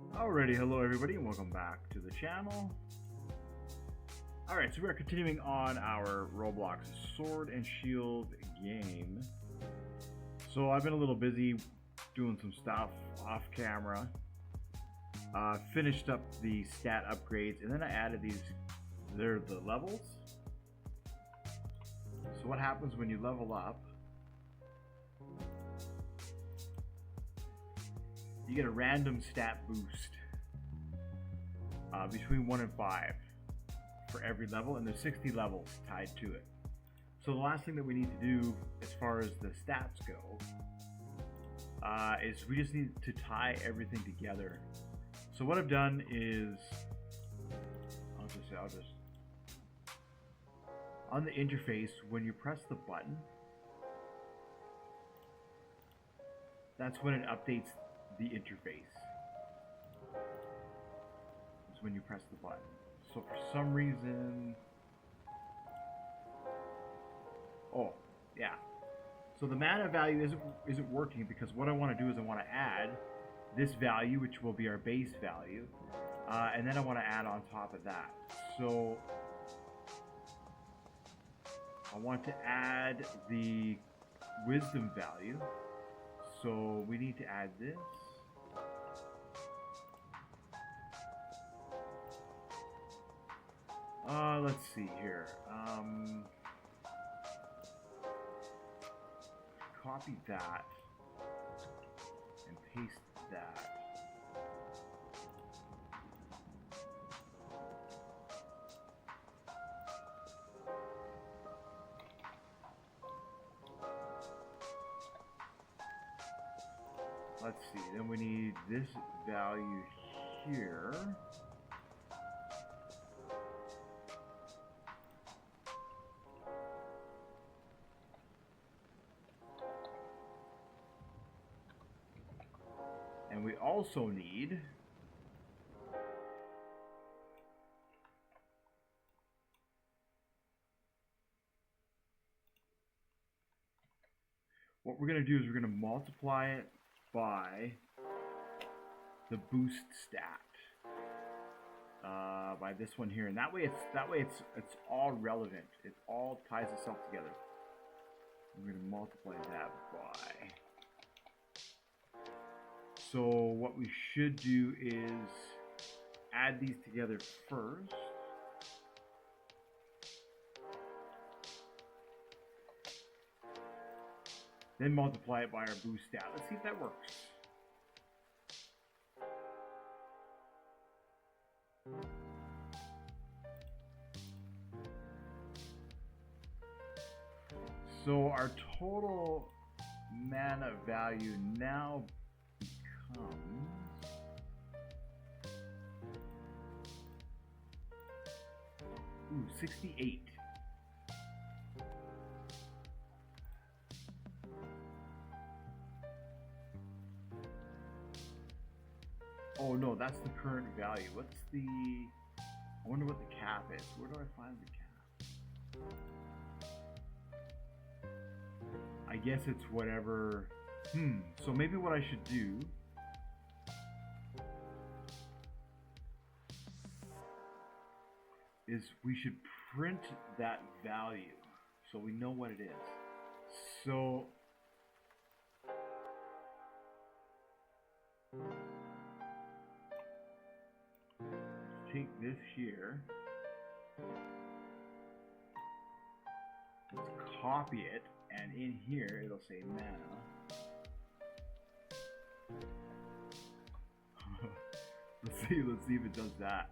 Alrighty, hello everybody and welcome back to the channel. Alright, so we are continuing on our Roblox Sword and Shield game. So I've been a little busy doing some stuff off camera. Finished up the stat upgrades and then I added these, they're the levels. So what happens when you level up, you get a random stat boost between 1 and 5 for every level, and there's 60 levels tied to it. So the last thing that we need to do as far as the stats go is we just need to tie everything together. So what I've done is I'll just on the interface, when you press the button, that's when it updates the interface. It's when you press the button. So for some reason, oh yeah, so the mana value isn't working because what I want to do is I want to add this value, which will be our base value, and then I want to add on top of that. So I want to add the wisdom value. So we need to add this. Let's see here. Copy that and paste that. Let's see, then we need this value here. And we also need what we're going to do is we're going to multiply it by the boost stat, by this one here, and that way it's all relevant. It all ties itself together. We're going to multiply that by. So what we should do is add these together first. Then multiply it by our boost stat. Let's see if that works. So our total mana value now becomes 68. Oh no, that's the current value. What's the... I wonder what the cap is. Where do I find the cap? I guess it's whatever... So maybe what I should do... is we should print that value so we know what it is. So... take this here, let's copy it, and in here it'll say mana. let's see if it does that.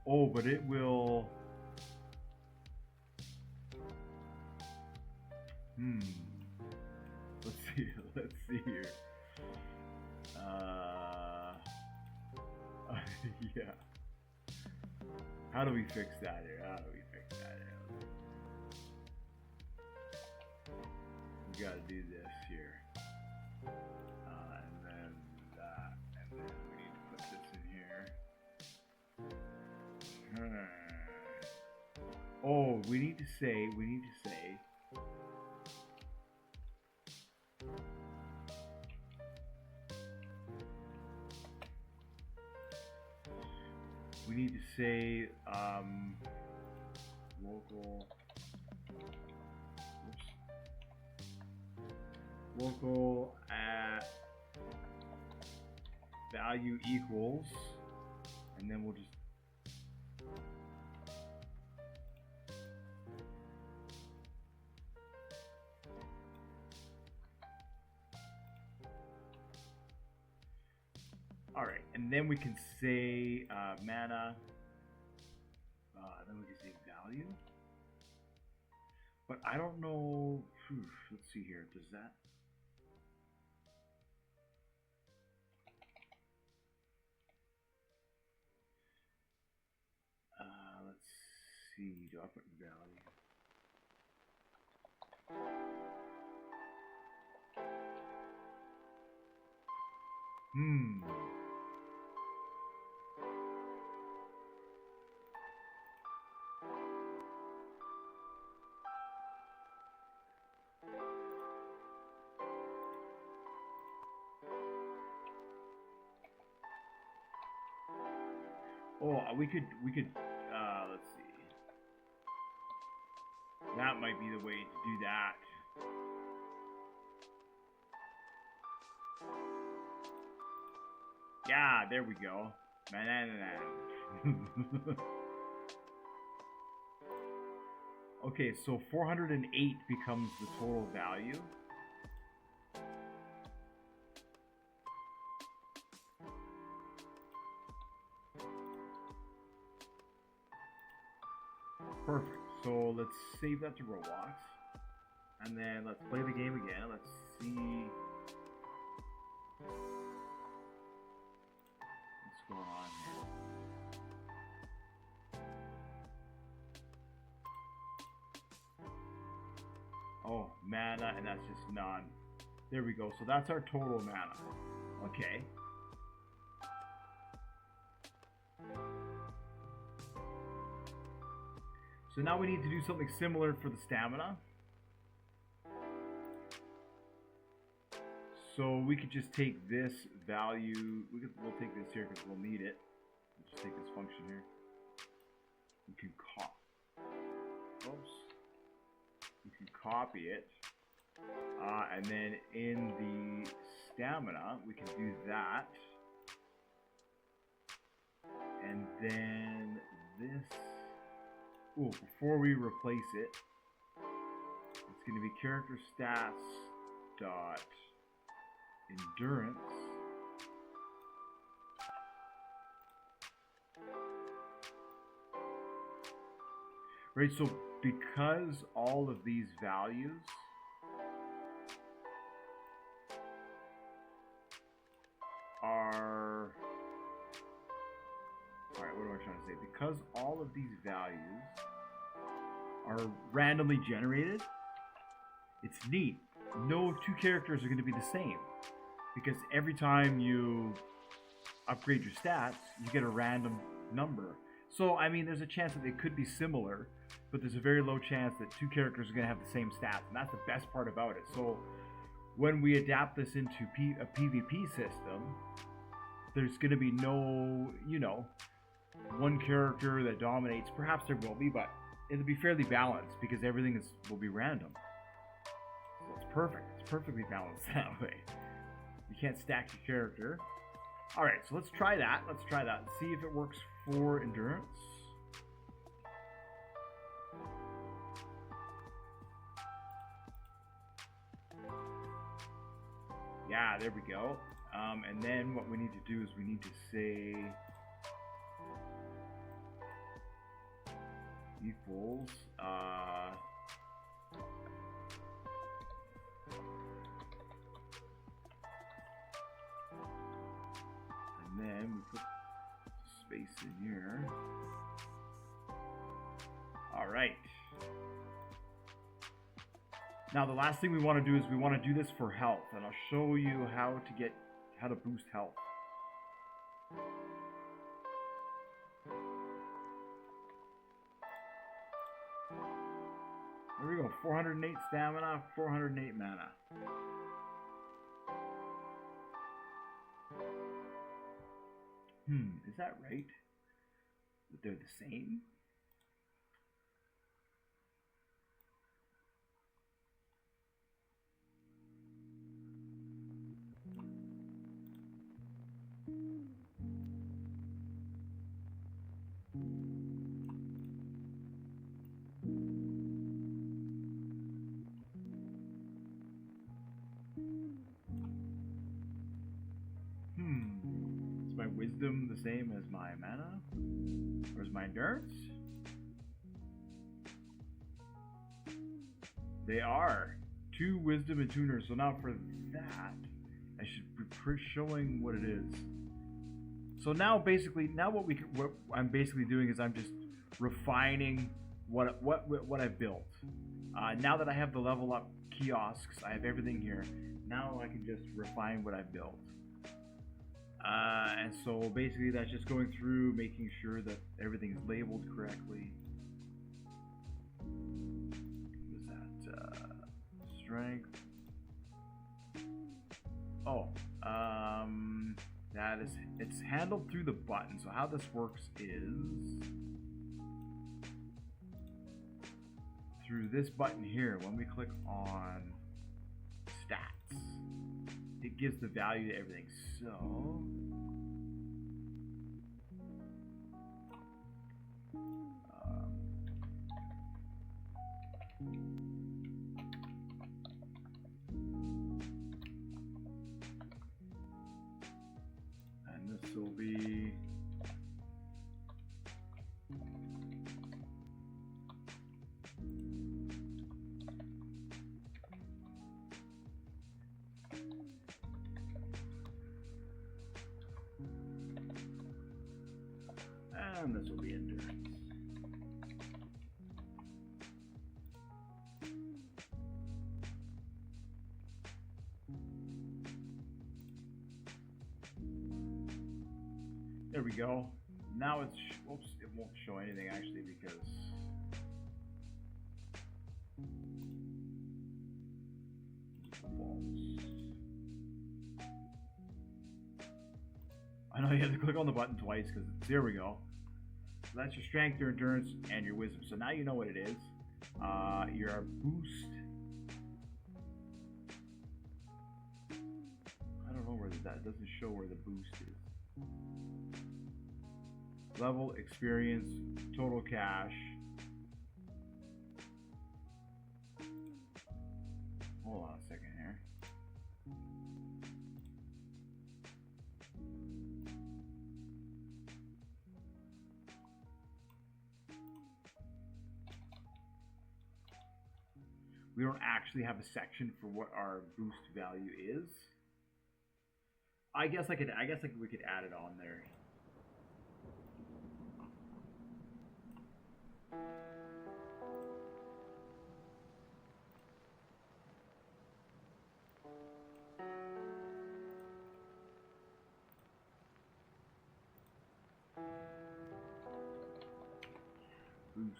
Oh, but it will. Let's see here. Yeah. How do we fix that here? We gotta do this here. And then that. And then we need to put this in here. Oh, we need to say we need to say local, oops, local at value equals, and then we'll just alright, and then we can say mana, then we can say value, but I don't know, let's see here, does that, let's see, do I put value? Oh, we could, let's see. That might be the way to do that. Yeah, there we go. Okay, so 408 becomes the total value. Perfect. So let's save that to Roblox. And then let's play the game again. Let's see what's going on here. Oh, mana, and that's just none. There we go. So that's our total mana. Okay. So now we need to do something similar for the stamina. So we could just take this value, we'll take this here because we'll need it. We'll just take this function here. We can copy it. And then in the stamina, we can do that. And then this, before we replace it, it's going to be character stats dot endurance right. So because all of these values are, all right, what am I trying to say? Because all of these values are randomly generated, it's neat. No two characters are going to be the same, because every time you upgrade your stats, you get a random number. So, I mean, there's a chance that they could be similar, but there's a very low chance that two characters are going to have the same stats, and that's the best part about it. So, when we adapt this into a PvP system, there's going to be no, one character that dominates. Perhaps there will be, but it'll be fairly balanced because everything will be random. So it's perfect. It's perfectly balanced that way. You can't stack your character. All right, so let's try that. Let's try that and see if it works for endurance. Yeah, there we go. And then what we need to do is we need to say equals and then we put space in here. All right. Now the last thing we want to do is we want to do this for health, and I'll show you how to boost health. There we go, 408 stamina, 408 mana. Is that right? that they're the same. Is my wisdom the same as my mana? Or is my endurance? They are. 2 wisdom and 2 endurance. So now for that, I should be showing what it is. So now basically, what I'm basically doing is I'm just refining what I've built. Now that I have the level up kiosks, I have everything here. Now I can just refine what I've built. And so basically that's just going through, making sure that everything is labeled correctly. What is that? Strength. Oh, that is, it's handled through the button. So how this works is through this button here. When we click on stats, it gives the value to everything. So and this will be and this will be endurance. There we go. Now it's, oops, it won't show anything actually because false. I know you have to click on the button twice because there we go. So that's your strength, your endurance, and your wisdom. So now you know what it is. Your boost. I don't know where that, it doesn't show where the boost is. Level, experience, total cash. Hold on a second here. We don't actually have a section for what our boost value is. I guess we could add it on there. Boost.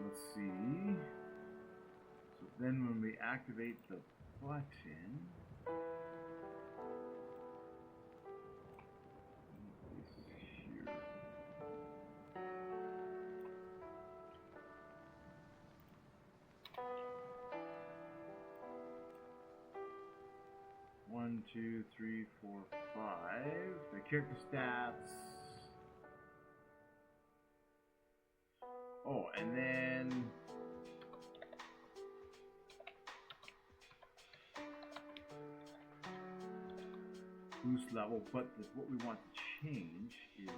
Let's see. So then when we activate the button, here. One, two, three, four, 5. The character stats. Oh, and then boost level, but what we want to change is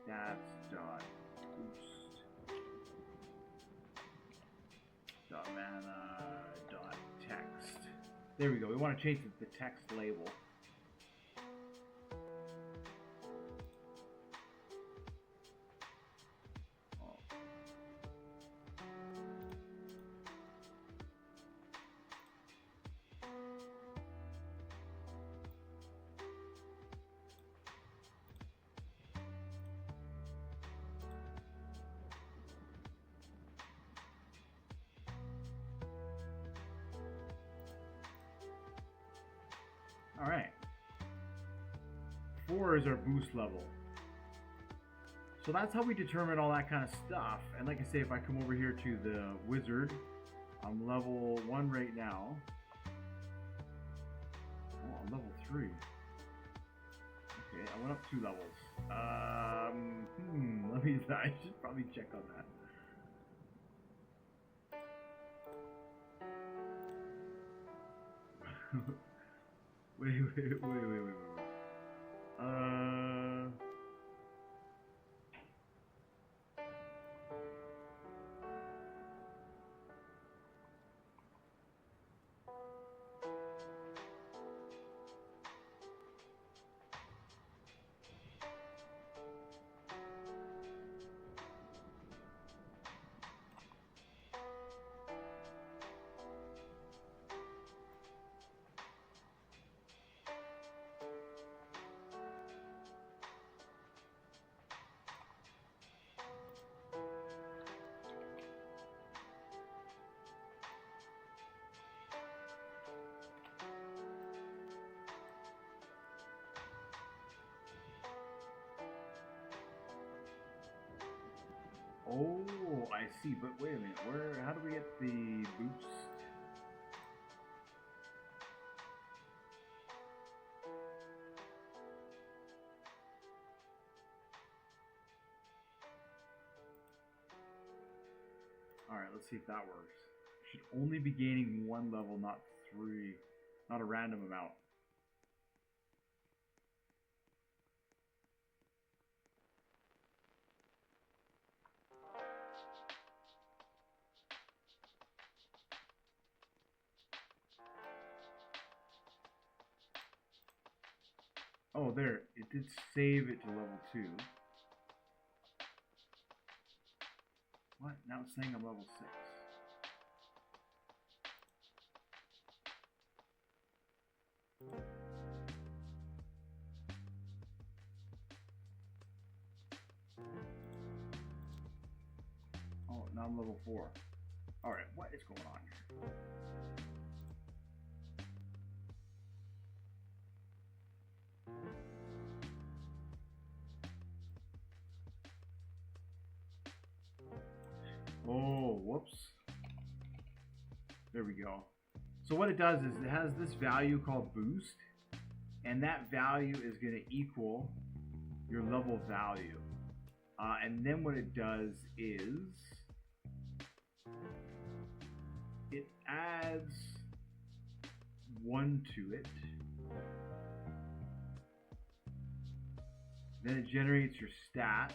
stats dot boost dot mana dot text. There we go. We want to change the text label. All right. 4 is our boost level. So that's how we determine all that kind of stuff. And like I say, if I come over here to the wizard, I'm level 1 right now. Oh, I'm level 3. Okay, I went up 2 levels. I should probably check on that. wait. Oh, I see. But wait a minute. How do we get the boost? Alright, let's see if that works. Should only be gaining 1 level, not 3. Not a random amount. Oh, there. It did save it to level 2. What? Now it's saying I'm level 6. Oh, now I'm level 4. Alright, what is going on here? Oh, whoops. There we go. So what it does is it has this value called boost, and that value is going to equal your level value. And then what it does is it adds 1 to it. Then it generates your stats.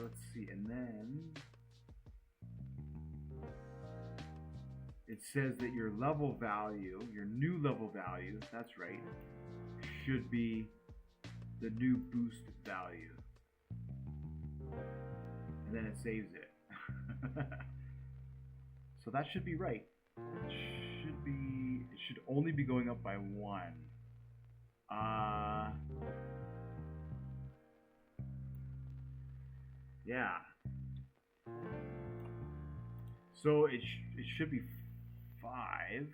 Let's see, and then it says that your level value, your new level value, that's right, should be the new boost value. And then it saves it. So that should be right. It should only be going up by 1. Yeah. So it should be 5.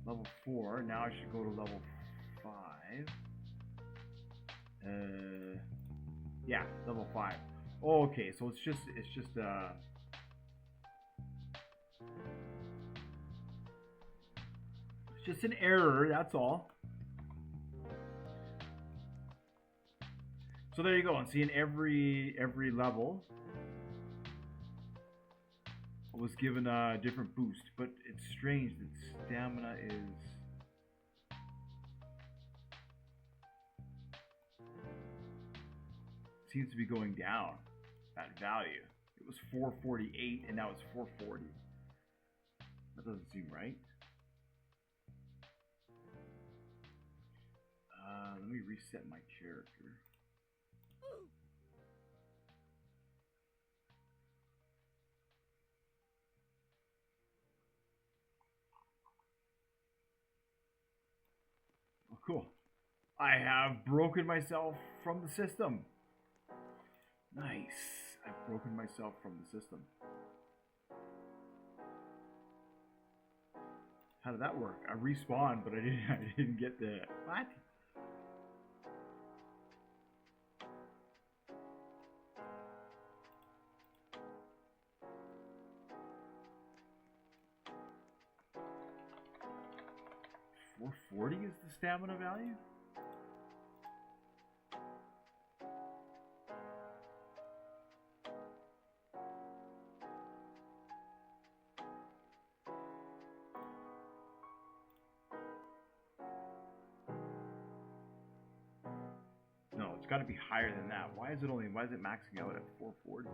Level 4. Now I should go to level 5. Yeah, level 5. Oh, okay. So it's just an error. That's all. So there you go, and see in every level was given a different boost, but it's strange that stamina seems to be going down, that value. It was 448 and now it's 440. That doesn't seem right. Let me reset my character. Oh, cool. I have broken myself from the system. Nice. I've broken myself from the system. How did that work? I respawned, but I didn't get the what? $440 is the stamina value? No, it's got to be higher than that. Why is it maxing out at 440?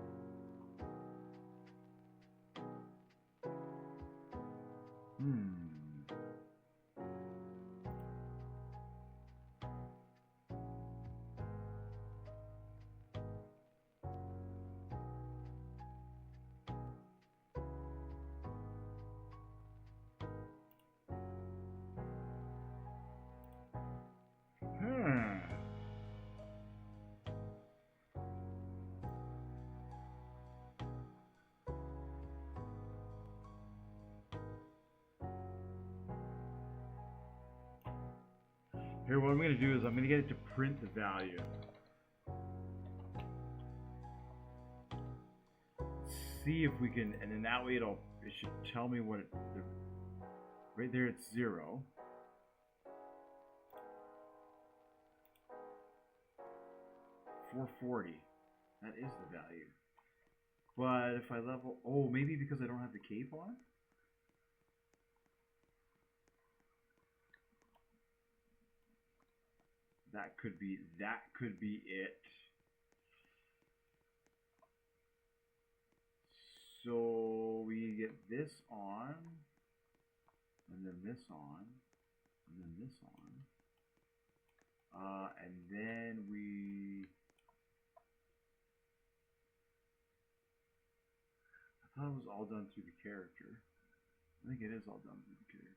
Here, what I'm going to do is I'm going to get it to print the value. See if we can, and then that way it should tell me what right there it's 0. $440. That is the value. But if I level, oh, maybe because I don't have the cape on? That could be it. So we get this on, and then this on, and then this on, and then we. I thought it was all done through the character. I think it is all done through the character.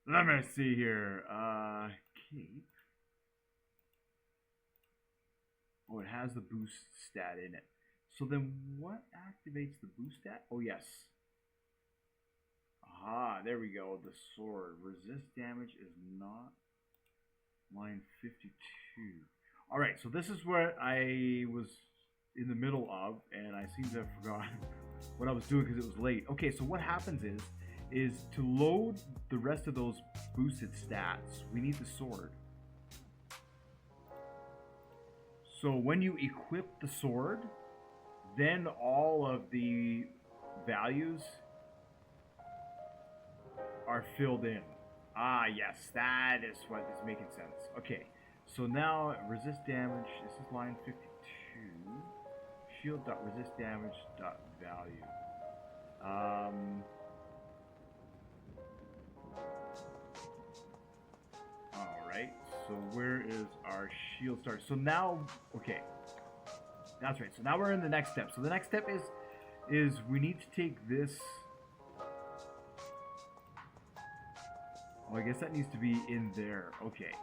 Let me see here. Cape. Oh, it has the boost stat in it. So then what activates the boost stat? Oh, yes. Aha, there we go. The sword. Resist damage is not line 52. All right, so this is what I was in the middle of, and I seem to have forgotten what I was doing because it was late. Okay, so what happens is to load the rest of those boosted stats, we need the sword. So when you equip the sword, then all of the values are filled in. Ah, yes, that is what is making sense. Okay, so now resist damage, this is line 52. Shield.resist damage.value. Alright, so where is our shield start? So now, okay, that's right. So now we're in the next step. So the next step is we need to take this. Oh, I guess that needs to be in there. Okay.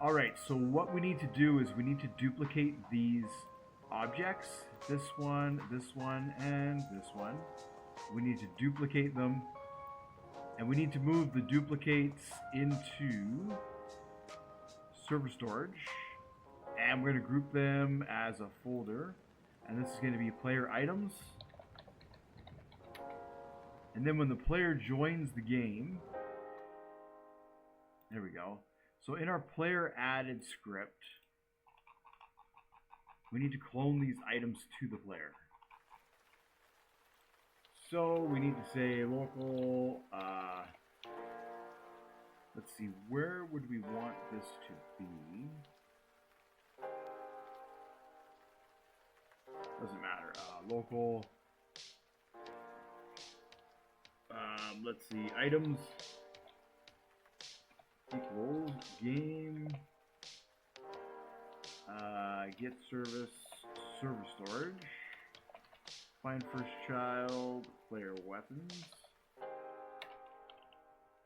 Alright, so what we need to do is we need to duplicate these objects. This one, and this one. We need to duplicate them. And we need to move the duplicates into server storage. And we're going to group them as a folder. And this is going to be player items. And then when the player joins the game, there we go. So in our player added script, we need to clone these items to the player. So we need to say local, let's see, where would we want this to be? Doesn't matter, local, Let's see, items equals game get service server storage, find first child, player weapons,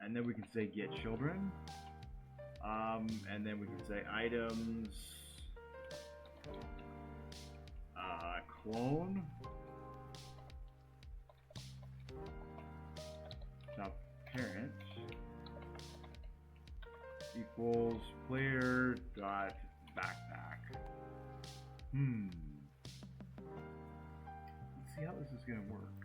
and then we can say get children, and then we can say items clone. Now parent equals player dot backpack. Let's see how this is gonna work.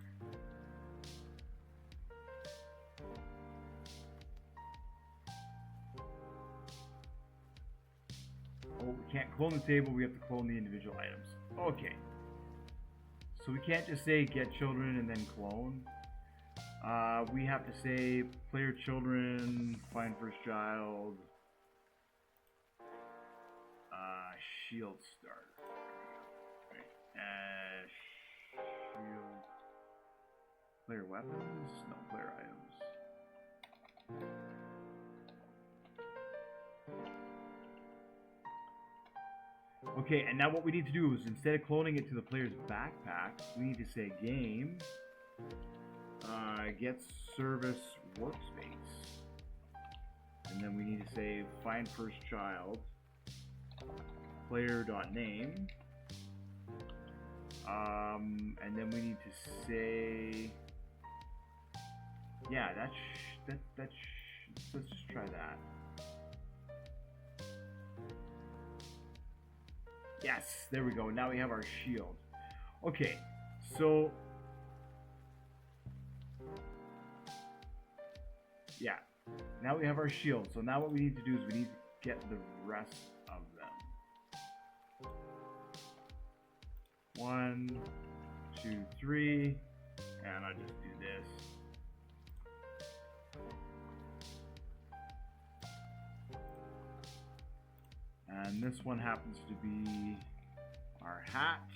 Oh, we can't clone the table, we have to clone the individual items. Okay. So we can't just say get children and then clone. We have to say player children, find first child, shield starter. Right. Shield. Player weapons? No, player items. Okay, and now what we need to do is instead of cloning it to the player's backpack, we need to say game get service workspace, and then we need to say find first child player.name, and then we need to say, yeah, let's just try that. Yes, there we go. Now we have our shield. Okay, so yeah, now we have our shield. So now what we need to do is we need to get the rest of them. 1, 2, 3, and I'll just do this. And this one happens to be our hat.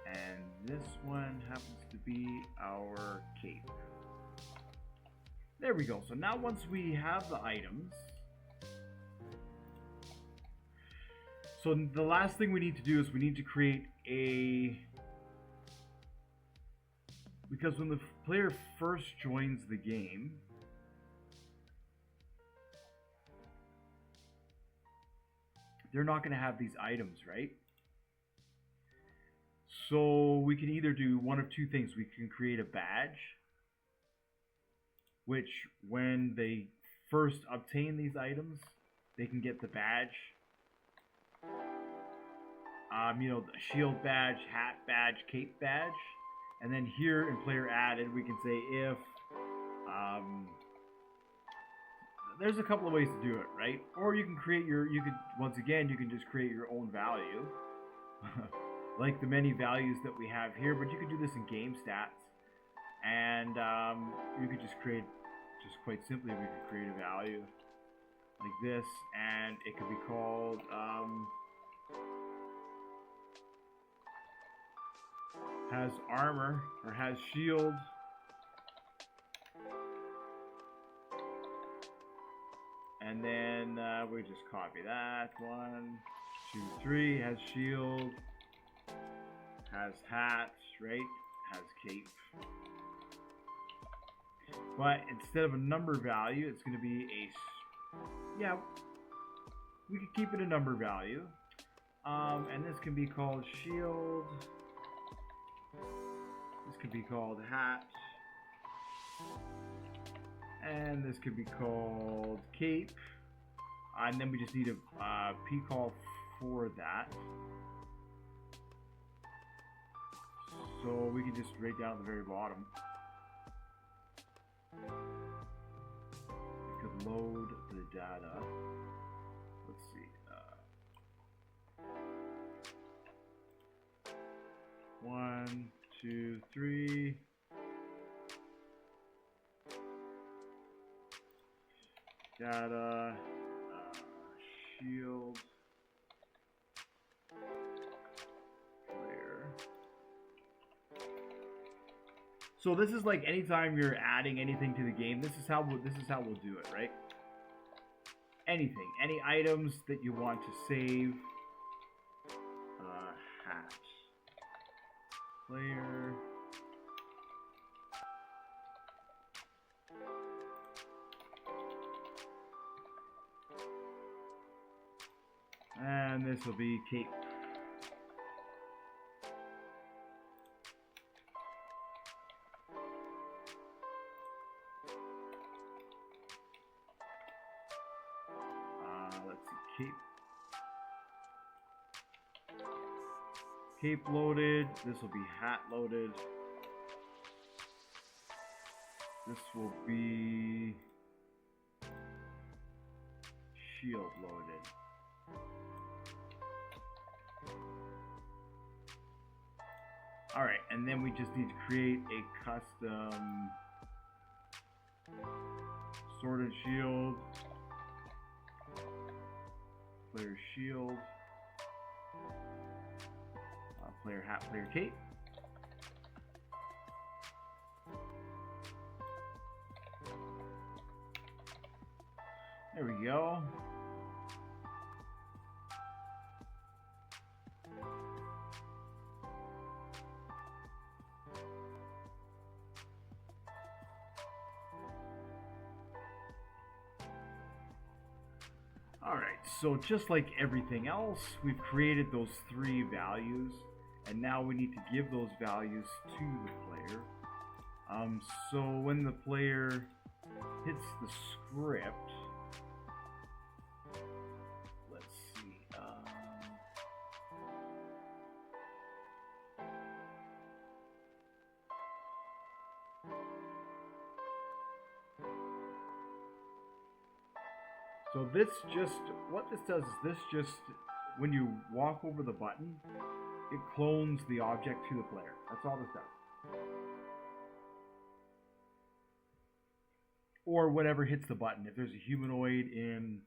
And this one happens to be our cape. There we go. So now once we have the items, so the last thing we need to do is we need to create a, because when the player first joins the game, they're not going to have these items, right? So we can either do one of two things. We can create a badge, which when they first obtain these items, they can get the badge. You know, the shield badge, hat badge, cape badge. And then here in player added, we can say if, there's a couple of ways to do it, right? Or you can create your, once again, you can just create your own value. Like the many values that we have here, but you could do this in game stats. And you could just create, just quite simply, we could create a value like this, and it could be called, has armor, or has shield. And then we just copy that. 1, 2, 3, has shield, has hat, right? Has cape. But instead of a number value, it's going to be a, yeah, we could keep it a number value. And this can be called shield. This could be called hat. And this could be called cape. And then we just need a p-call for that. So we can just write down at the very bottom. We could load the data. Let's see. 1, 2, 3. Data, shield, player. So this is like anytime you're adding anything to the game, this is how we'll do it, right? Anything, any items that you want to save. Hat. Player. And this will be cape. Let's see, cape loaded. This will be hat loaded. This will be shield loaded. All right, and then we just need to create a custom sorted shield, player shield, player hat, player cape. There we go. All right, so just like everything else, we've created those 3 values, and now we need to give those values to the player. So when the player hits the script, let's see. So this just, what this does is this just, when you walk over the button, it clones the object to the player. That's all this does. Or whatever hits the button. If there's a humanoid in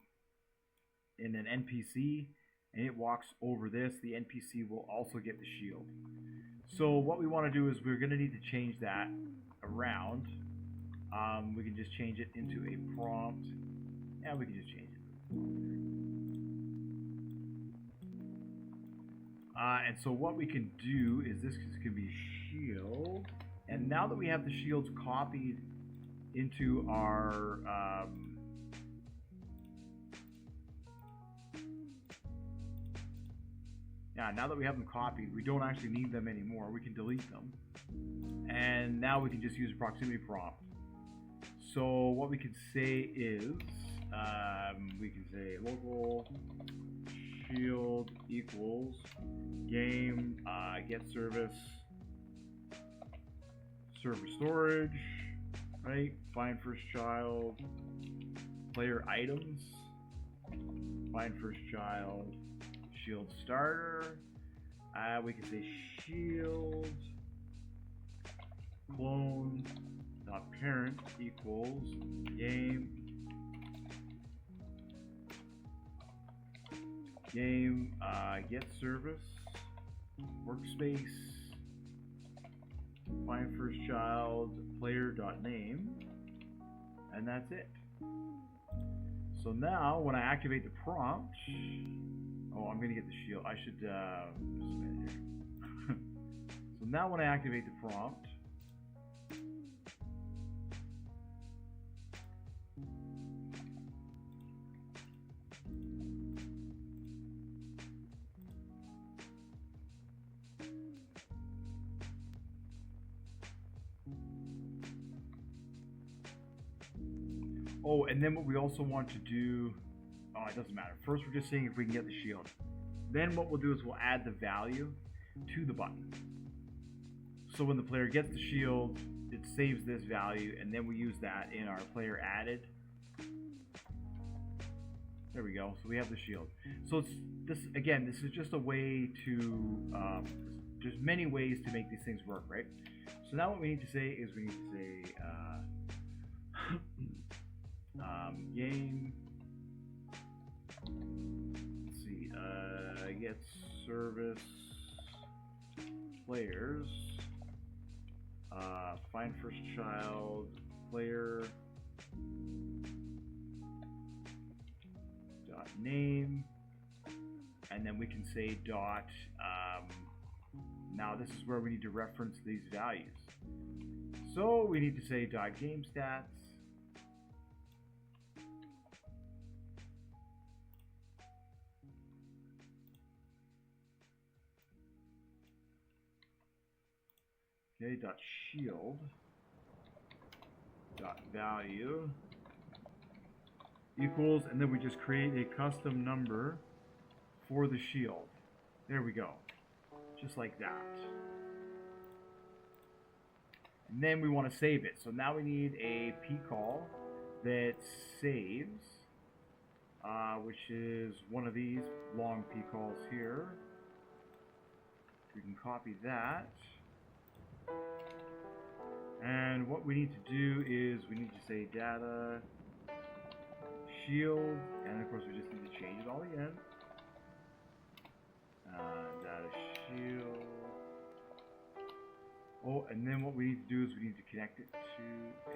an NPC and it walks over this, the NPC will also get the shield. So what we want to do is we're going to need to change that around. We can just change it into a prompt. And we can just change it. And so what we can do is this can be shield. And now that we have the shields copied into our now that we have them copied, we don't actually need them anymore. We can delete them. And now we can just use a proximity prompt. So what we can say is we can say local shield equals game get service server storage, right? Find first child, player items, find first child, shield starter. We can say shield clone dot parent equals game get service workspace find first child player dot name, and that's it. So now when I activate the prompt, oh, I'm gonna get the shield. I should just a minute here. So now when I activate the prompt, oh, and then what we also want to do, oh, it doesn't matter. First, we're just seeing if we can get the shield. Then what we'll do is we'll add the value to the button. So when the player gets the shield, it saves this value, and then we use that in our player added. There we go. So we have the shield. So it's this again. This is just a way to. There's many ways to make these things work, right? So now what we need to say is we need to say. Game. Let's see. Get service players. find first child, player, dot name, and then we can say dot, now this is where we need to reference these values. So we need to say dot game stats, okay, dot shield, dot value equals, and then we just create a custom number for the shield. There we go, just like that. And then we want to save it. So now we need a p call that saves, which is one of these long p calls here. We can copy that. And what we need to do is we need to say data shield, and of course we just need to change it all again. Data shield. Oh, and then what we need to do is we need to connect it to a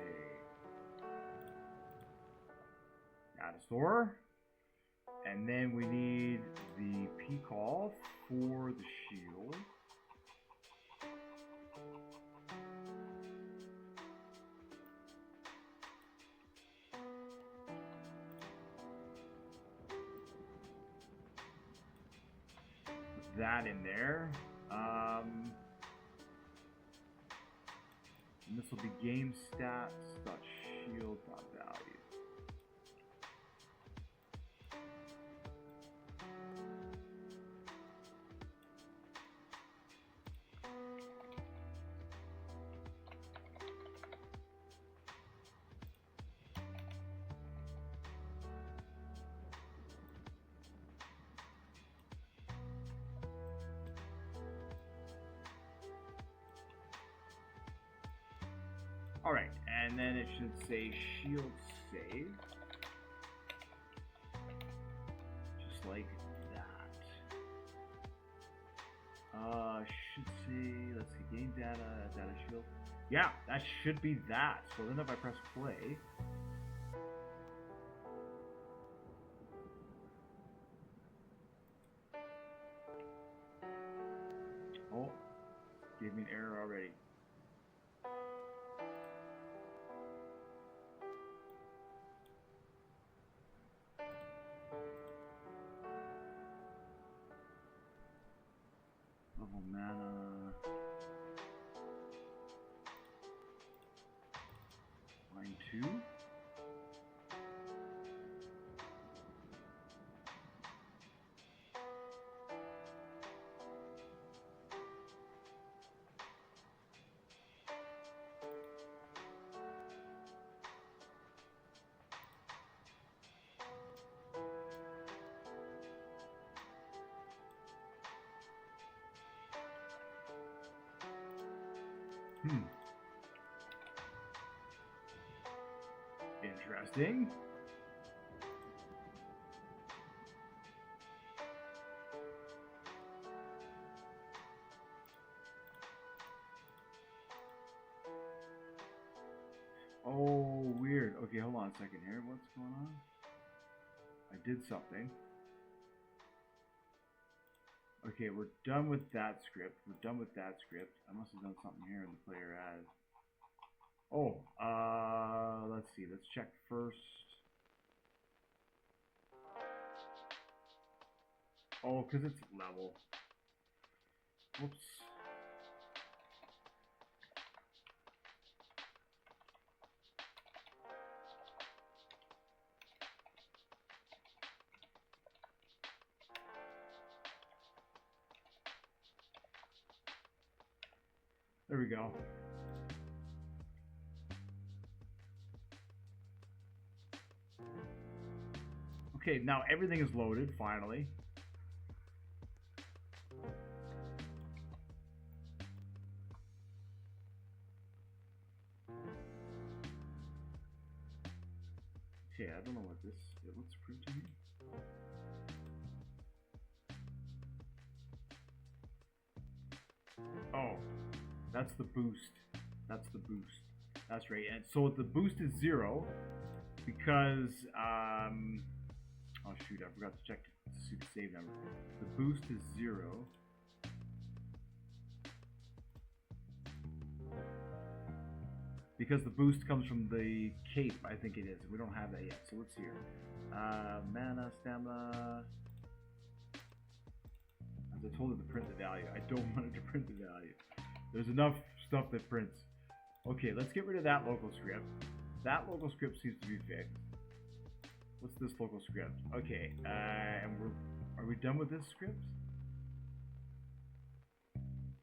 data store. And then we need the p call for the shield. Put that in there. And this will be game stats.shield.value. Alright, and then it should say shield save. Just like that. Should say, let's see, game data, data shield. Yeah, that should be that. So then if I press play, oh, gave me an error already. Level mana. Line 2. Interesting. Oh, weird. Okay, hold on a second here. What's going on? I did something. Okay, we're done with that script. We're done with that script. I must have done something here in the player add. Oh, let's see. Let's check first. Oh, because it's level. Whoops. There we go. Okay, now everything is loaded, finally. Okay, I don't know what this, it looks pretty to me. Oh, that's the boost. That's the boost. That's right. And so the boost is 0 because oh shoot, I forgot to check to see the save number. The boost is 0. Because the boost comes from the cape, I think it is. We don't have that yet, so let's see here. Mana, stamina. As I told it to print the value. I don't want it to print the value. There's enough stuff that prints. Okay, let's get rid of that local script. That local script seems to be fixed. What's this local script? Okay, and are we done with this script?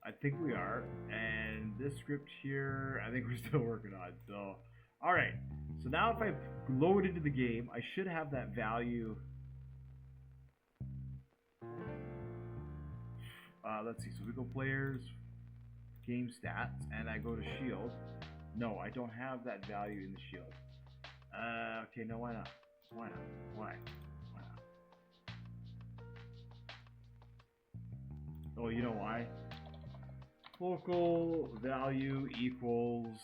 I think we are. And this script here, I think we're still working on. So, alright. So now if I load into the game, I should have that value. Let's see. So we go players, game stats, and I go to shield. No, I don't have that value in the shield. Okay, no, why not? Why not? Why? Why not? Oh, you know why? Local value equals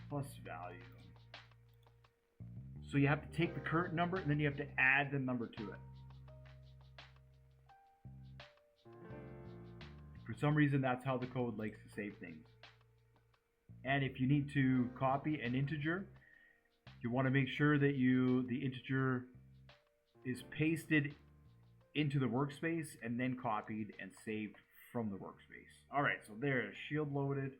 plus value. So you have to take the current number and then you have to add the number to it. For some reason, that's how the code likes to save things. And if you need to copy an integer, you want to make sure that the integer is pasted into the workspace and then copied and saved from the workspace. All right, so there's shield loaded.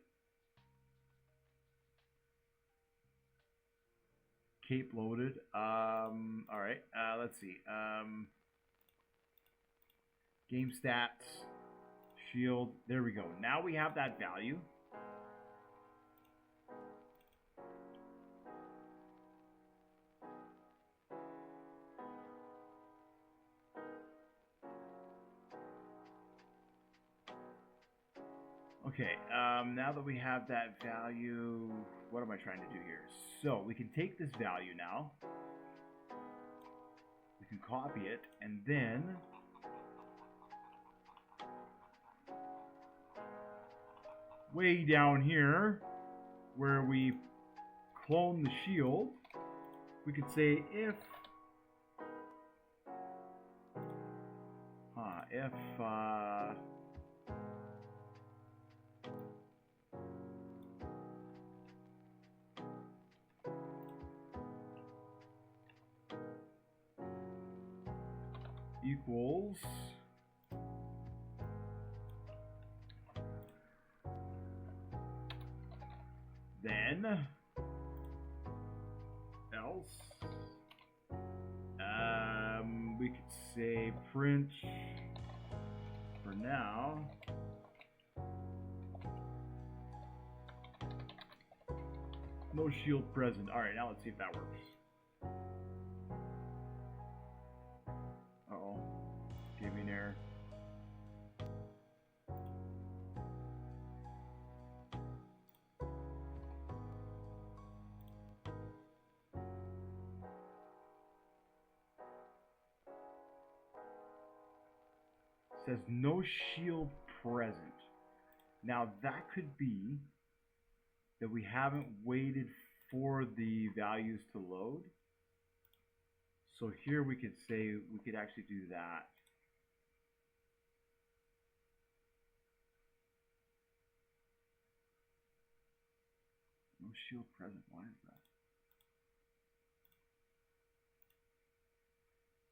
Cape loaded. All right, let's see. Game stats, shield. There we go. Now we have that value. Okay, now that we have that value, what am I trying to do here? So we can take this value now, we can copy it, and then way down here, where we clone the shield, we could say if equals then else we could say print for now no shield present. All right, now let's see if that works. Uh-oh, gave me an error. Says no shield present. Now that could be that we haven't waited for the values to load. So here we could say, we could actually do that. No shield present, why is that?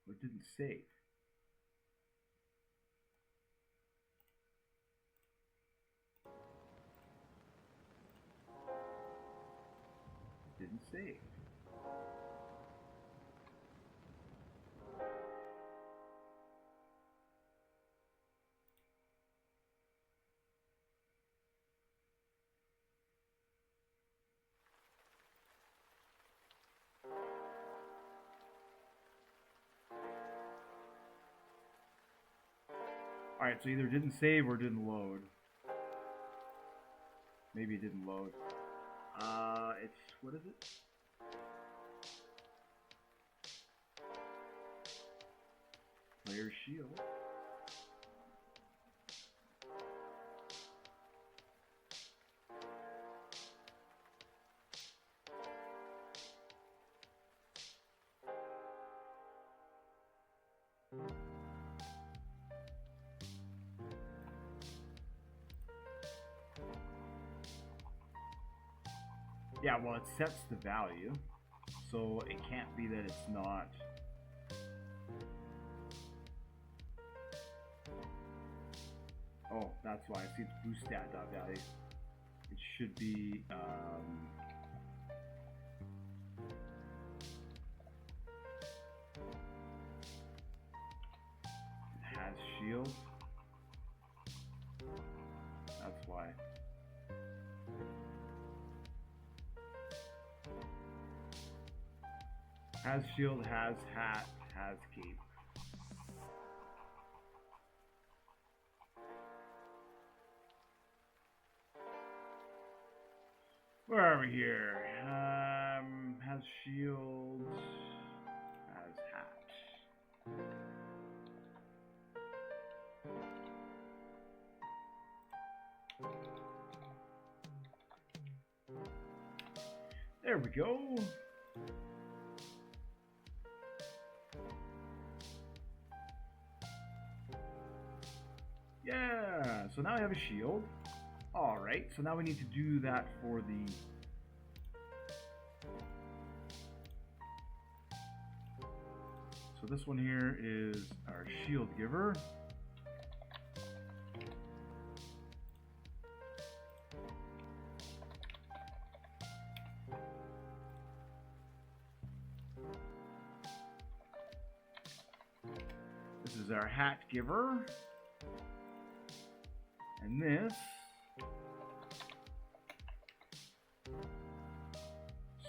Well, it didn't save. Didn't save. Alright, so either didn't save or didn't load. Maybe it didn't load. what is it? Player shield. Yeah, well, it sets the value, so it can't be that it's not. Oh, that's why. I see it's boost stat value. It should be it has shield. That's why. Has shield, has hat, has cape. Where are we here? Has shield, has hat. There we go. Yeah, so now I have a shield. Alright, so now we need to do that for the... So this one here is our shield giver. This is our hat giver. And this,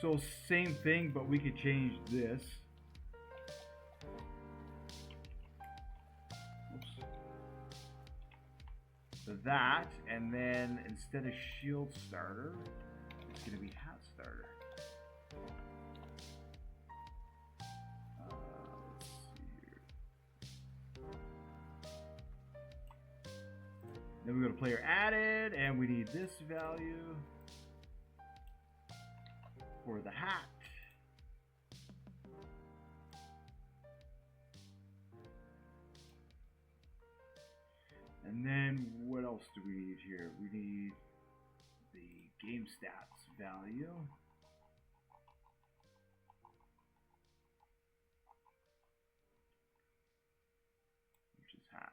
so same thing, but we could change this. Oops. To that, and then instead of shield starter, it's going to be hat starter. Let's see here. Then we go to player added, and we need this value for the hat. And then what else do we need here? We need the game stats value. Which is hat.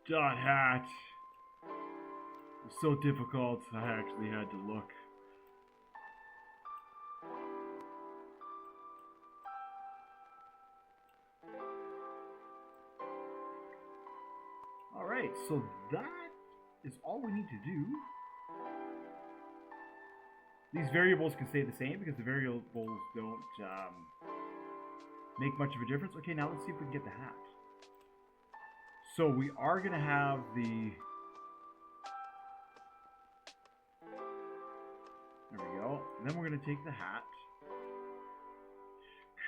Dot hat. It was so difficult, I actually had to look. Alright, so that is all we need to do. These variables can stay the same because the variables don't make much of a difference. Okay, now let's see if we can get the hat. So we are going to have the... There we go. And then we're going to take the hat.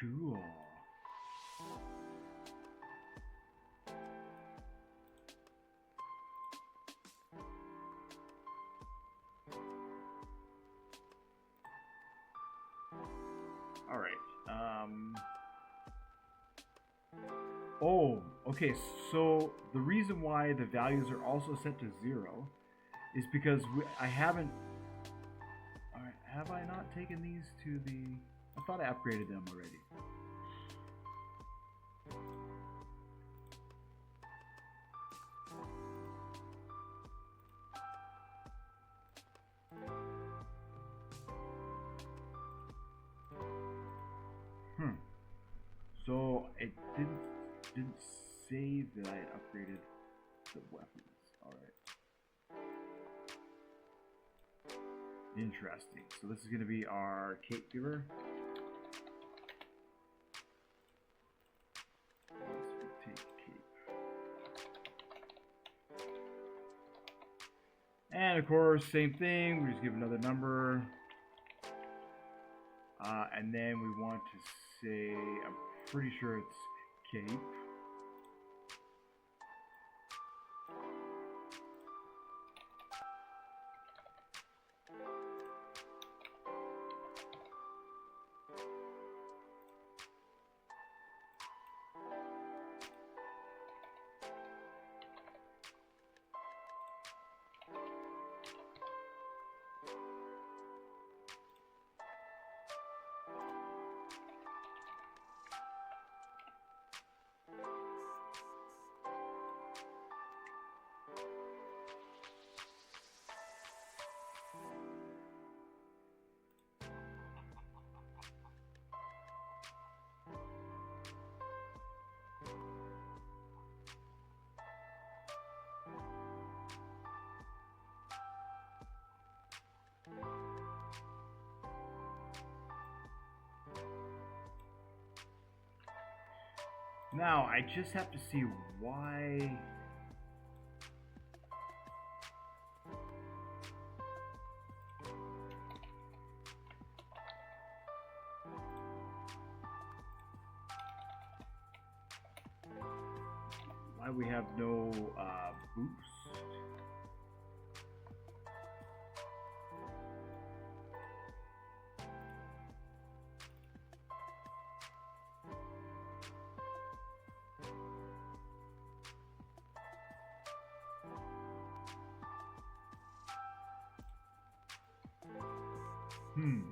Cool. All right. Oh, okay. So the reason why the values are also set to 0 is because I haven't. All right, have I not taken these to the? I thought I upgraded them already. So it didn't say that I had upgraded the weapons. All right. Interesting. So this is going to be our cape giver. Let's take cape. And of course, same thing, we just give another number. And then we want to say, I'm pretty sure it's cape. Now, I just have to see why... why we have no boost.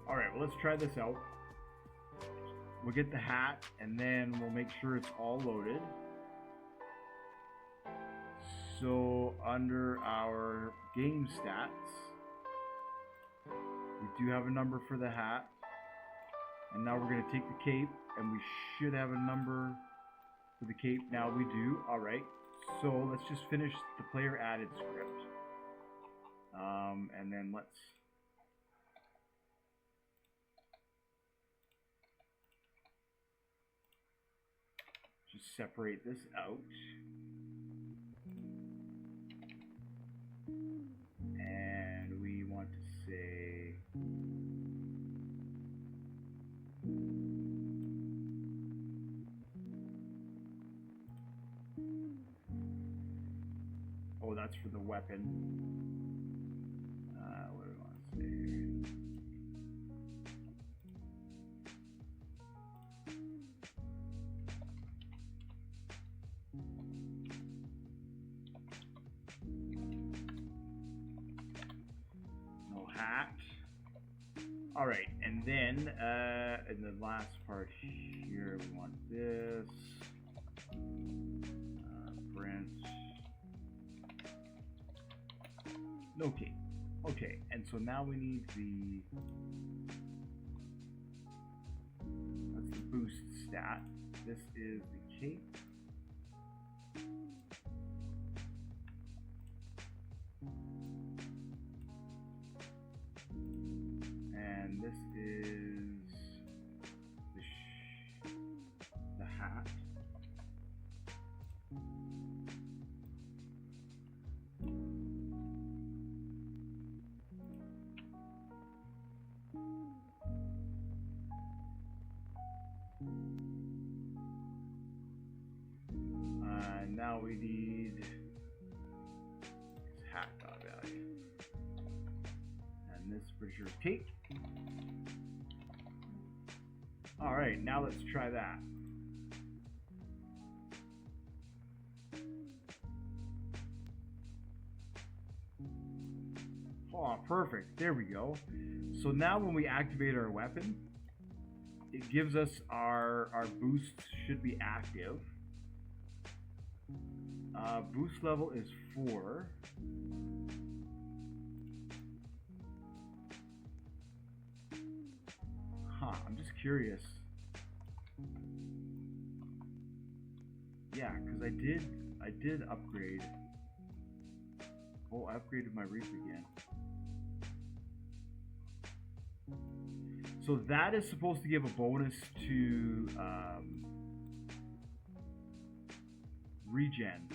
Alright, well, let's try this out. We'll get the hat, and then we'll make sure it's all loaded. So, under our game stats, we do have a number for the hat. And now we're going to take the cape, and we should have a number for the cape. Now we do. Alright, so let's just finish the player added script. And then let's... just separate this out. And we want to say... oh, that's for the weapon. What do we want to say here? Hat. All right, and then in the last part here, we want this print. Okay, okay, and so now we need that's the boost stat. This is the cape. And this is the hat. Now we need this hat value. And this pretty sure is cape. Alright, now let's try that. Oh, perfect. There we go. So now when we activate our weapon, it gives us our boost should be active. Boost level is 4. Huh, I'm just curious. Yeah, because I did upgrade. Oh, I upgraded my Reef again. So that is supposed to give a bonus to regen.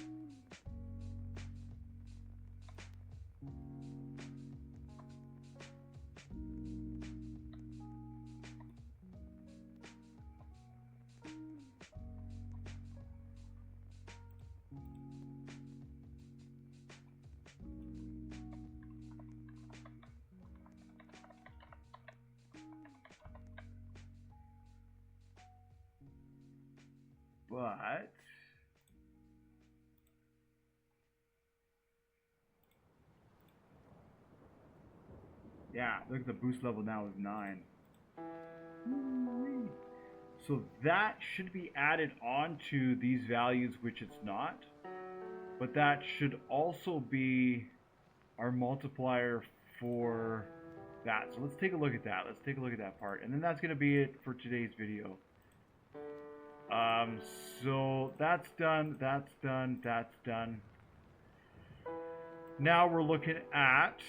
but yeah, look at the boost level now is 9. Woo-wee. So that should be added on to these values, which it's not. But that should also be our multiplier for that. So let's take a look at that. Let's take a look at that part. And then that's going to be it for today's video. So that's done, that's done, that's done. Now we're looking at...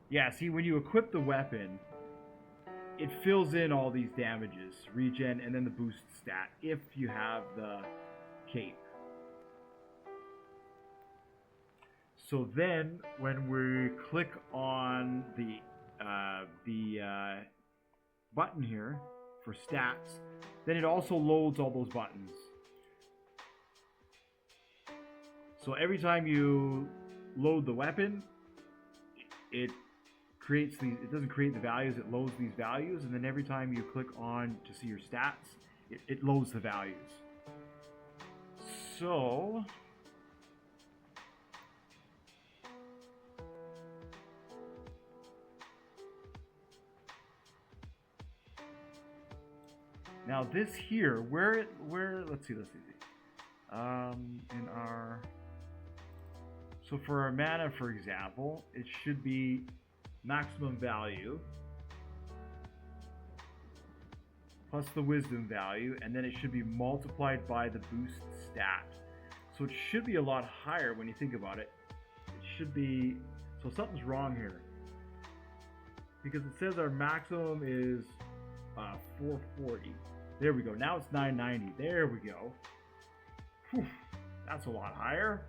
Yeah, see, when you equip the weapon, it fills in all these damages, regen, and then the boost stat, if you have the cape. So then, when we click on the button here for stats, then it also loads all those buttons. So every time you load the weapon, it creates these. It doesn't create the values; it loads these values, and then every time you click on to see your stats, it loads the values. So now this here, where let's see. In our, so for our mana, for example, it should be maximum value plus the wisdom value, and then it should be multiplied by the boost stat. So it should be a lot higher when you think about it. It should be, so something's wrong here, because it says our maximum is 440. There we go. Now it's 990. There we go. Whew, that's a lot higher.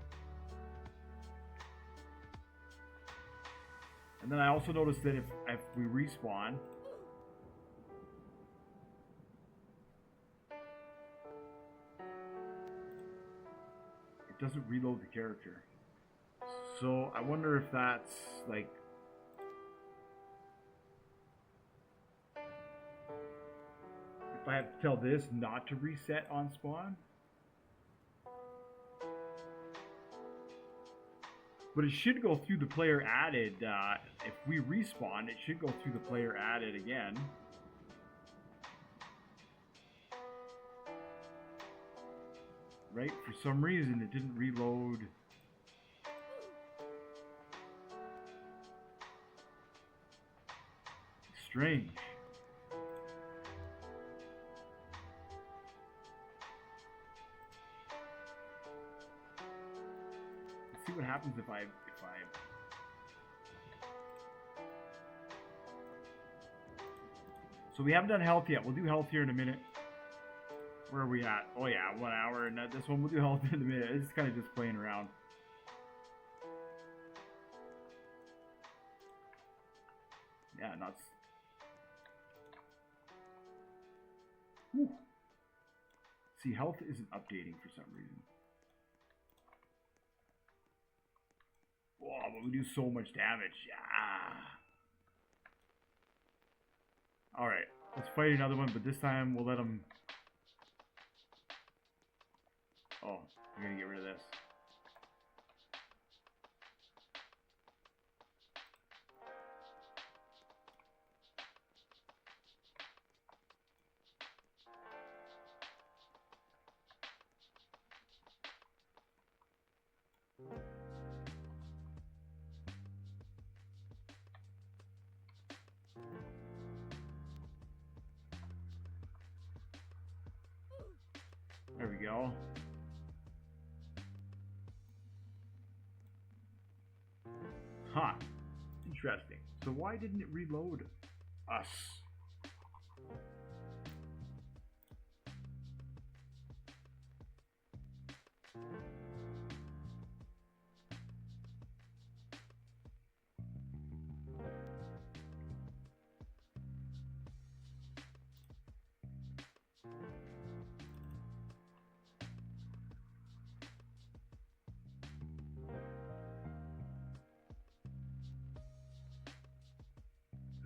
And then I also noticed that if we respawn, it doesn't reload the character. So I wonder if that's like, if I have to tell this not to reset on spawn. But it should go through the player added. If we respawn, it should go through the player added again. Right? For some reason, it didn't reload. Strange. See what happens if I so we haven't done health yet. We'll do health here in a minute. Where are we at? Oh yeah, 1 hour, and this one we'll do health in a minute. It's kind of just playing around. Yeah, nuts. Whew. See, health isn't updating for some reason. Whoa, but we do so much damage. Yeah. Alright, let's fight another one, but this time we'll let him... Oh, we're gonna get rid of this. There we go. Huh. Interesting. So why didn't it reload us?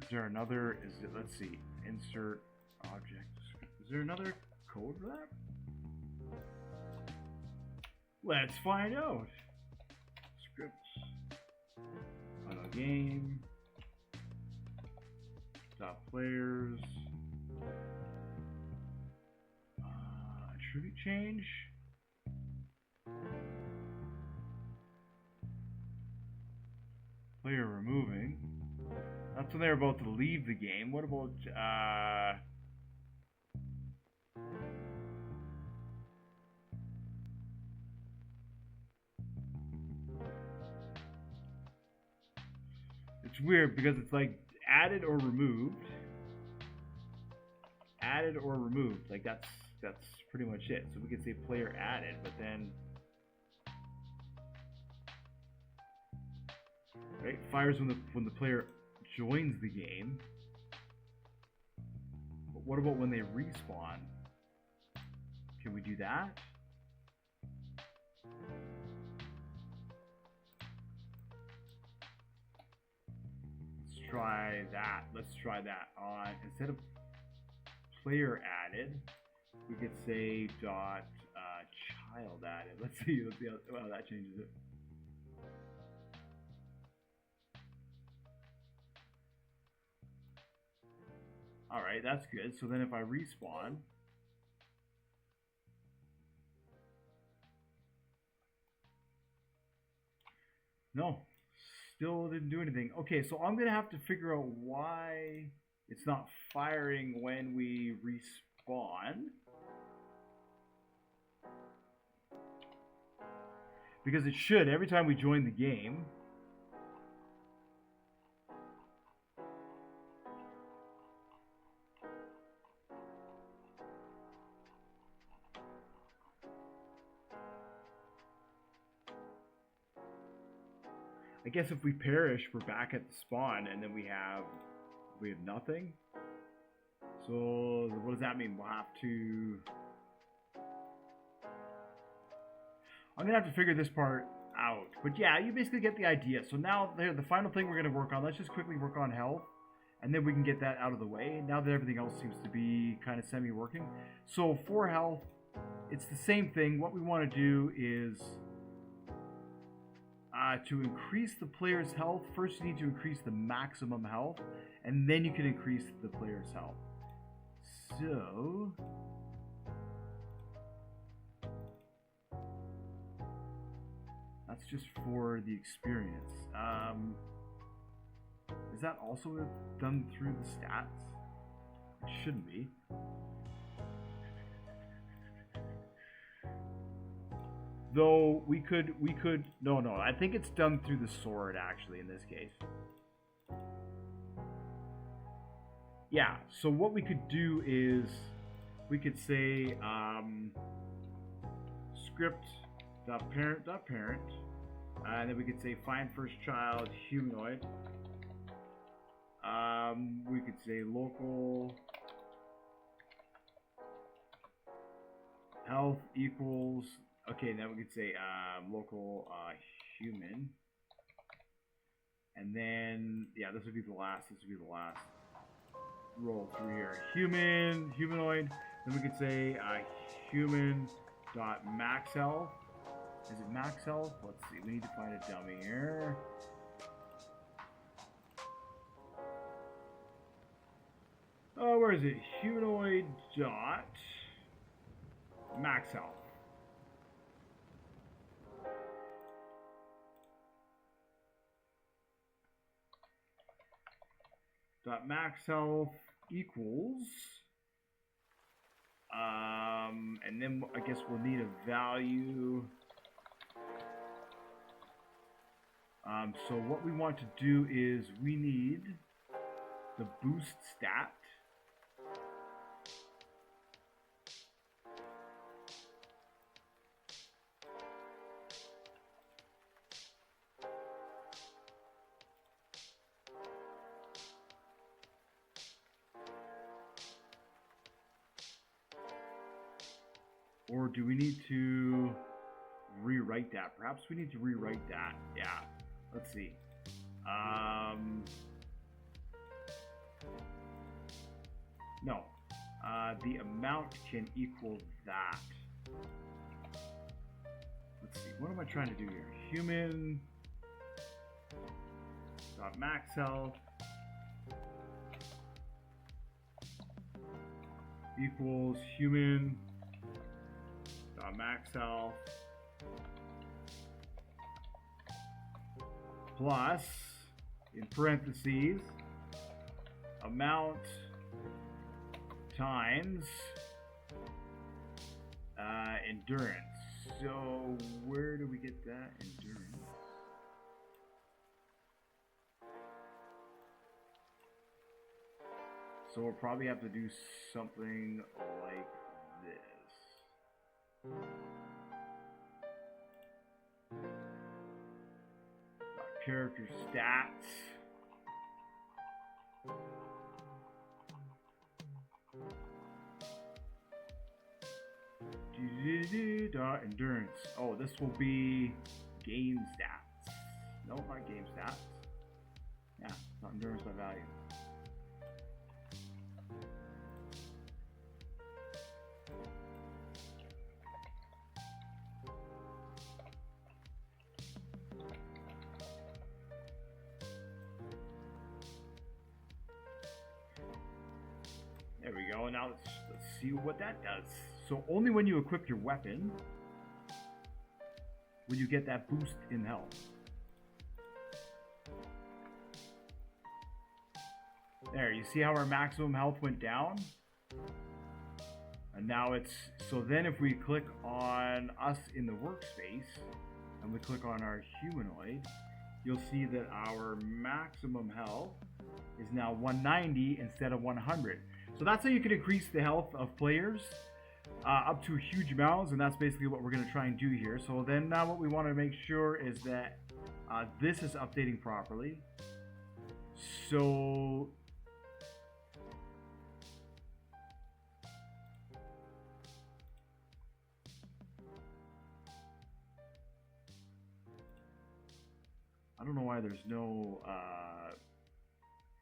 Is there another, let's see, insert object. Is there another code for that? Let's find out. Scripts. Auto game. Stop players. Attribute change. Player removing. That's when they're about to leave the game. What about it's weird because it's like added or removed. Added or removed. Like that's pretty much it. So we could say player added, but then right, fires when the player joins the game. But what about when they respawn? Can we do that? Let's try that. Let's try that. Instead of player added, we could say dot child added. Let's see how that changes it. All right, that's good. So then if I respawn, no, still didn't do anything. Okay, so I'm gonna have to figure out why it's not firing when we respawn. Because it should every time we join the game. I guess if we perish, we're back at the spawn, and then we have nothing. So what does that mean? We'll have to. I'm gonna have to figure this part out. But yeah, you basically get the idea. So now the final thing we're gonna work on. Let's just quickly work on health, and then we can get that out of the way. Now that everything else seems to be kind of semi-working. So for health, it's the same thing. What we want to do is. To increase the player's health, first you need to increase the maximum health, and then you can increase the player's health. So, that's just for the experience. Is that also done through the stats? It shouldn't be. Though we could no, I think it's done through the sword actually in this case. Yeah, so what we could do is we could say script.parent.parent, and then we could say find first child humanoid. We could say local health equals. Okay, now we could say local human, and then yeah, this would be the last. This would be the last roll through here. Humanoid. Then we could say human dot max health. Is it max health? Let's see. We need to find a dummy here. Oh, where is it? Humanoid dot max health. Dot max health equals and then I guess we'll need a value. So what we want to do is we need the boost stat. Or do we need to rewrite that? Perhaps we need to rewrite that. Yeah. Let's see. No. The amount can equal that. Let's What am I trying to do here? Human dot max health equals human dot max health plus, in parentheses, amount times endurance. So where do we get that endurance? So we'll probably have to do something like this. Character stats. Dot endurance. Oh, this will be game stats. No, not game stats. Yeah, not endurance by value. There we go. Now let's see what that does. So only when you equip your weapon will you get that boost in health. There, you see how our maximum health went down? And now it's, so then if we click on us in the workspace and we click on our humanoid, you'll see that our maximum health is now 190 instead of 100. So that's how you can increase the health of players up to huge amounts, and that's basically what we're going to try and do here. So then now what we want to make sure is that this is updating properly. So I don't know why there's no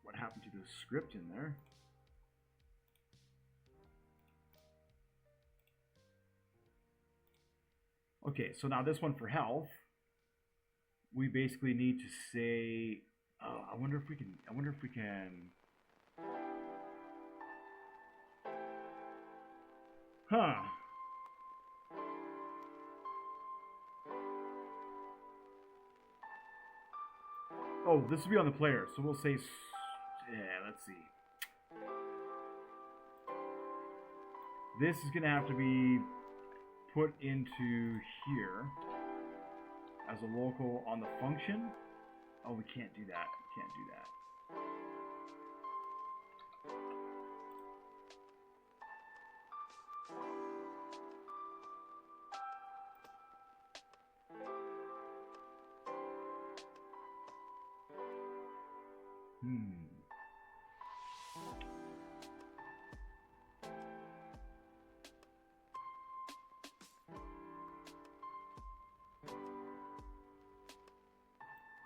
what happened to the script in there. Okay, so now this one for health, we basically need to say, I wonder if we can, huh. Oh, this will be on the player, so we'll say, yeah, let's see. This is gonna have to be put into here as a local on the function. Oh, we can't do that. We can't do that.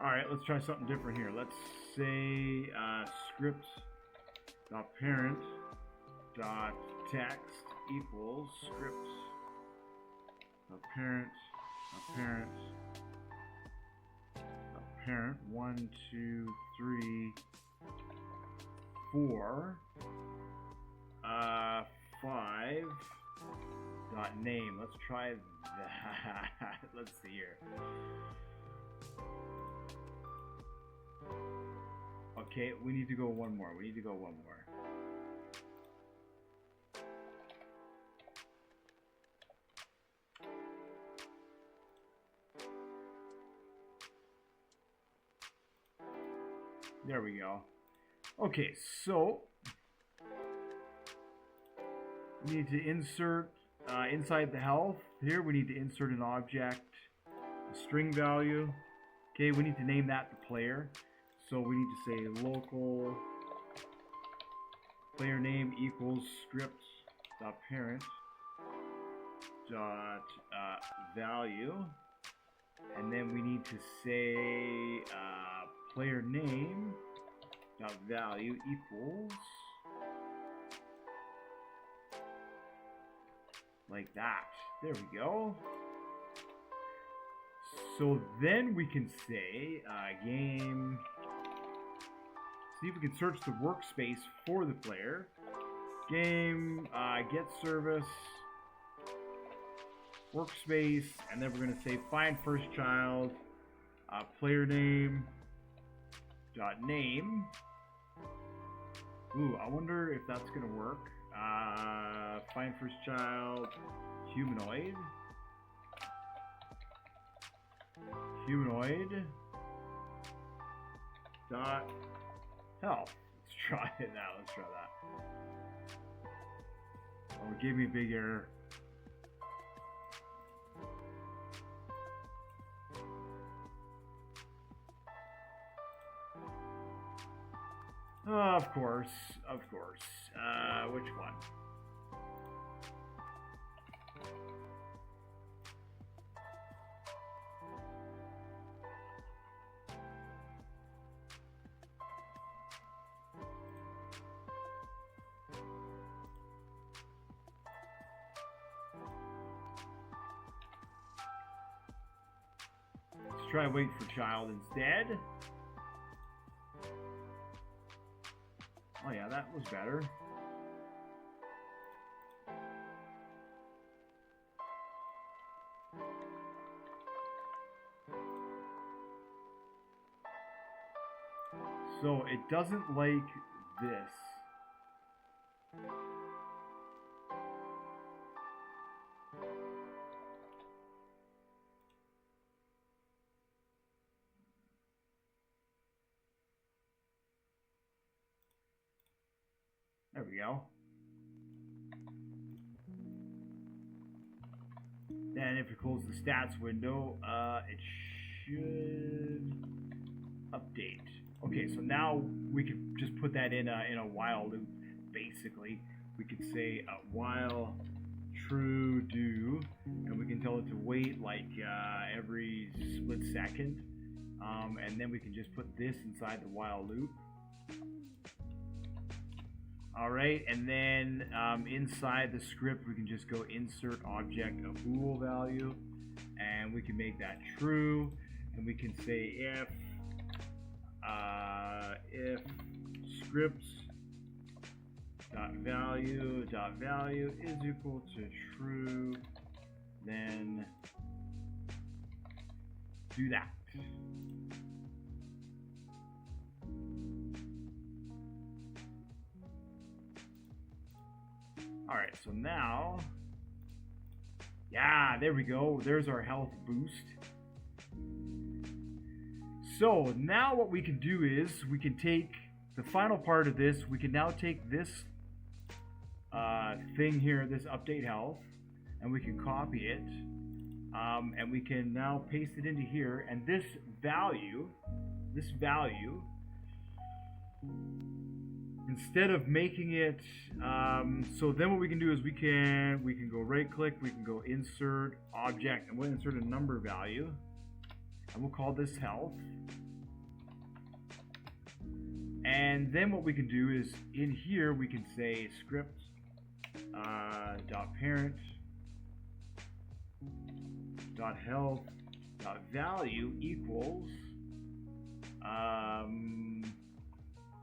Alright, let's try something different here. Let's say script dot parent dot text equals script dot parent dot parent dot parent 1 2 3 4 5 dot name. Let's try that. Let's see here. Okay, we need to go one more. We need to go one more. There we go. Okay, so we need to insert inside the health. Here we need to insert an object, a string value. Okay, we need to name that the player. So we need to say local player name equals script dot parent dot value, and then we need to say player name dot value equals like that. There we go. So then we can say game. See if we can search the workspace for the player. Game, get service, workspace, and then we're going to say find first child, player name, dot name. Ooh, I wonder if that's going to work. Find first child, humanoid. Humanoid. Dot health. Let's try it now. Let's try that. Oh, it gave me a big error. Oh, of course, of course. Which one? Let's try wait for child instead. Oh yeah, that was better. So it doesn't like this. There we go. Then if you close the stats window, it should update. Okay, so now we can just put that in a while loop. Basically, we could say while true do, and we can tell it to wait like every split second, and then we can just put this inside the while loop. Alright, and then inside the script we can just go insert object a bool value, and we can make that true, and we can say if script value is equal to true, then do that. Alright, so now, yeah, there we go. There's our health boost. So now what we can do is we can take the final part of this. We can now take this thing here, this update health, and we can copy it. And we can now paste it into here. And this value, instead of making it, so then what we can do is we can go right click, we can go insert object, and we'll insert a number value, and we'll call this health. And then what we can do is in here we can say script dot parent dot health dot value equals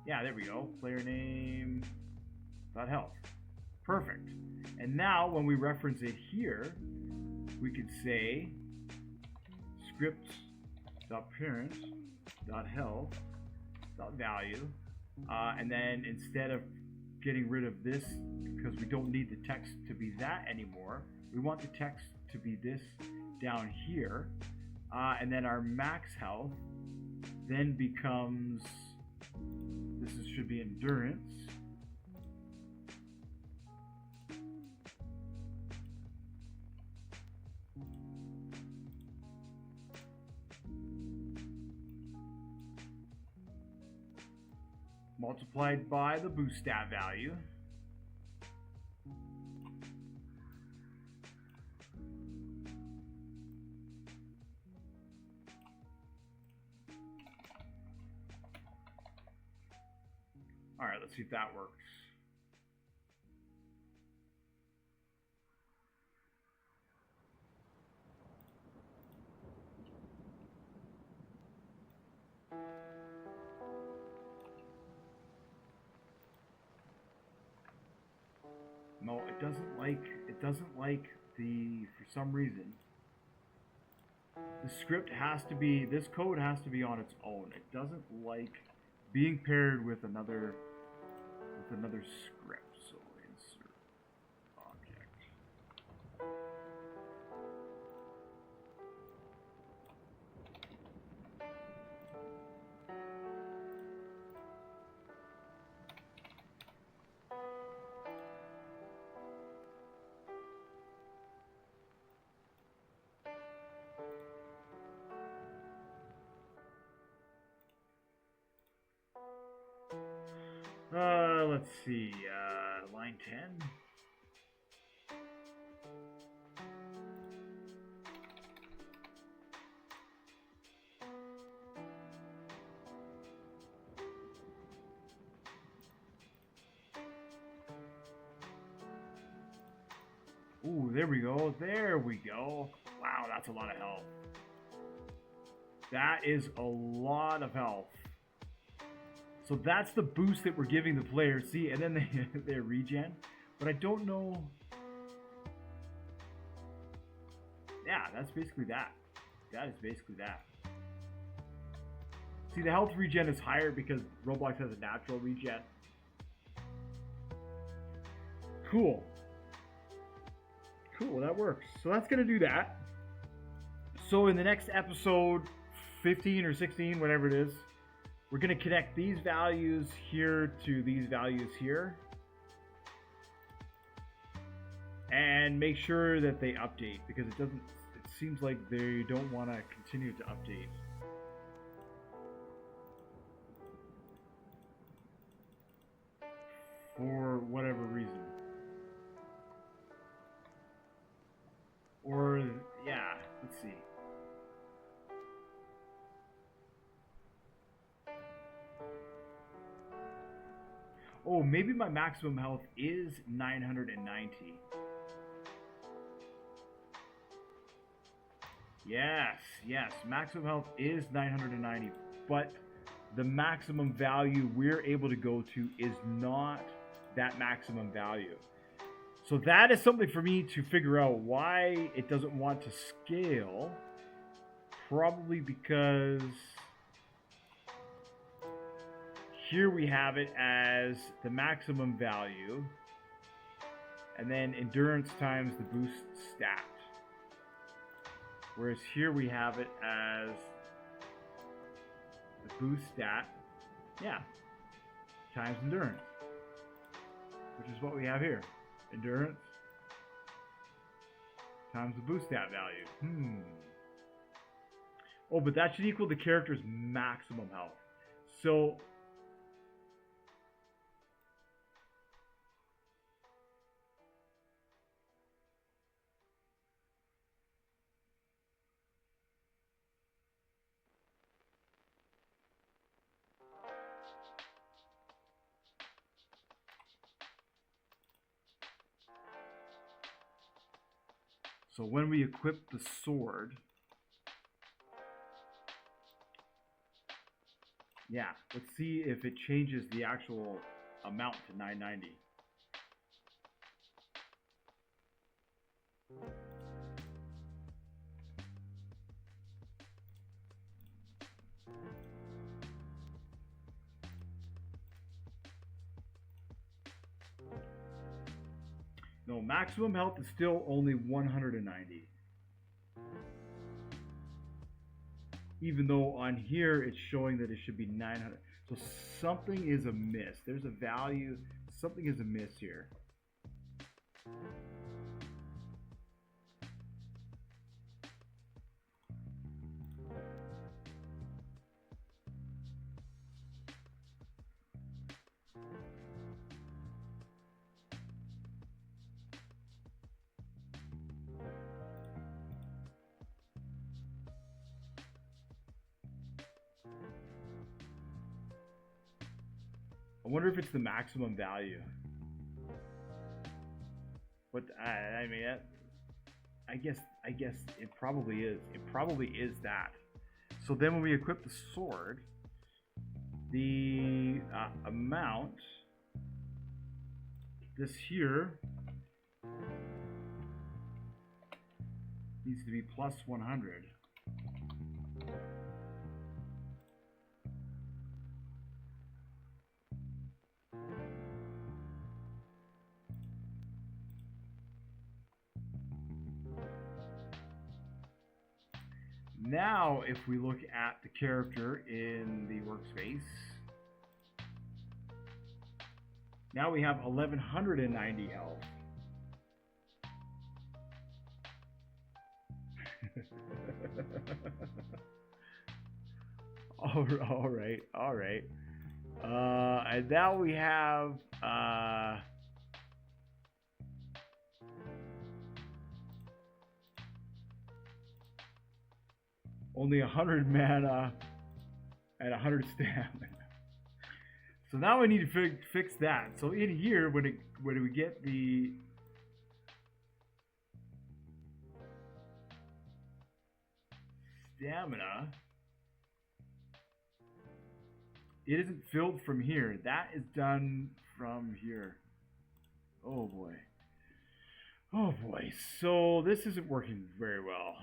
yeah, there we go. Player name dot health. Perfect. And now when we reference it here, we could say script dot parent dot health dot value, and then instead of getting rid of this because we don't need the text to be that anymore, we want the text to be this down here, and then our max health then becomes, should be endurance, multiplied by the boost stat value. All right, let's see if that works. it doesn't like the, for some reason, the script has to be, this code has to be on its own. It doesn't like being paired with another script. So insert object. Let's see, line 10. Ooh, there we go. There we go. Wow, that's a lot of health. That is a lot of health. So that's the boost that we're giving the players. See, and then they regen. But I don't know. Yeah, that's basically that. That is basically that. See, the health regen is higher because Roblox has a natural regen. Cool. Cool, that works. So that's going to do that. So in the next episode, 15 or 16, whatever it is, we're going to connect these values here to these values here. And make sure that they update, because it seems like they don't want to continue to update. For whatever reason. Or, yeah, let's see. Oh, maybe my maximum health is 990. Yes, maximum health is 990, but the maximum value we're able to go to is not that maximum value. So that is something for me to figure out why it doesn't want to scale. Probably because here we have it as the maximum value, and then endurance times the boost stat. Whereas here we have it as the boost stat, yeah, times endurance, which is what we have here. Endurance times the boost stat value. Oh, but that should equal the character's maximum health. So when we equip the sword, yeah, let's see if it changes the actual amount to 990. No, maximum health is still only 190. Even though on here it's showing that it should be 900. So something is amiss. There's a value, something is amiss here. I wonder if it's the maximum value. But I mean, I guess it probably is. It probably is that. So then when we equip the sword, the amount, this here Needs to be plus 100. Now, if we look at the character in the workspace, now we have 1190 health. all right. And now we have only 100 mana and 100 stamina. So now we need to fix that. So in here, when we get the stamina, it isn't filled from here. That is done from here. Oh boy. Oh boy. So this isn't working very well.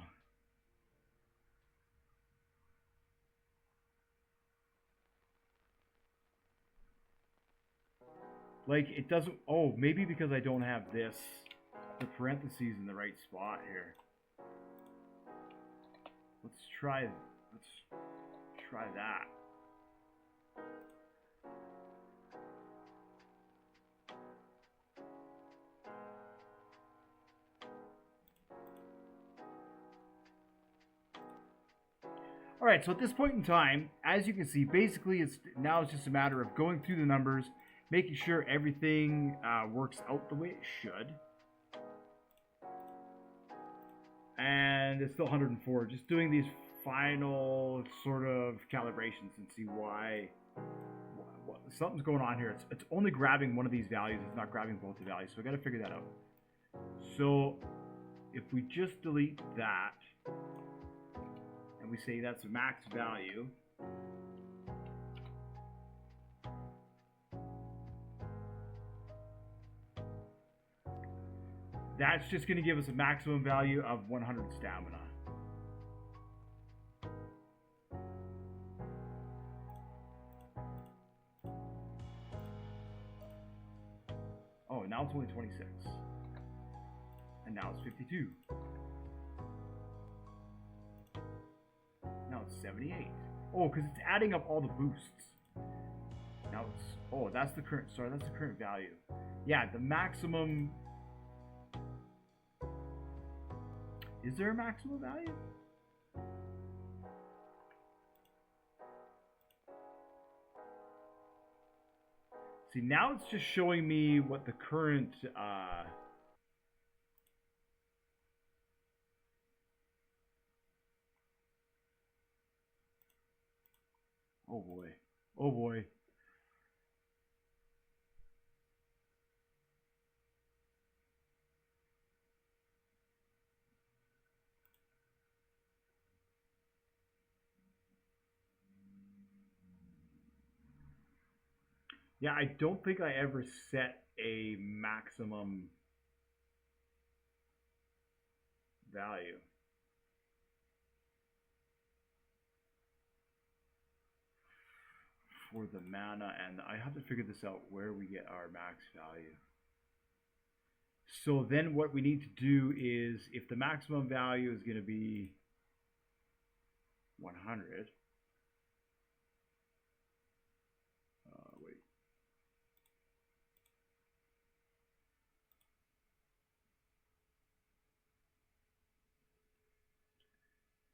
Like, it doesn't... Oh, maybe because I don't have the parentheses in the right spot here. Let's try that. All right, so at this point in time, as you can see, basically it's just a matter of going through the numbers, making sure everything works out the way it should. And it's still 104. Just doing these final sort of calibrations and see why something's going on here. It's only grabbing one of these values. It's not grabbing both the values. So we got to figure that out. So if we just delete that and we say that's a max value, that's just going to give us a maximum value of 100 stamina. Oh, now it's only 26. And now it's 52. Now it's 78. Oh, because it's adding up all the boosts. Now it's... Oh, that's the current... Sorry, that's the current value. Yeah, the maximum... Is there a maximum value? See, now it's just showing me what the current oh boy. Oh boy. Yeah, I don't think I ever set a maximum value. For the mana, and I have to figure this out where we get our max value. So then what we need to do is, if the maximum value is going to be 100, wait.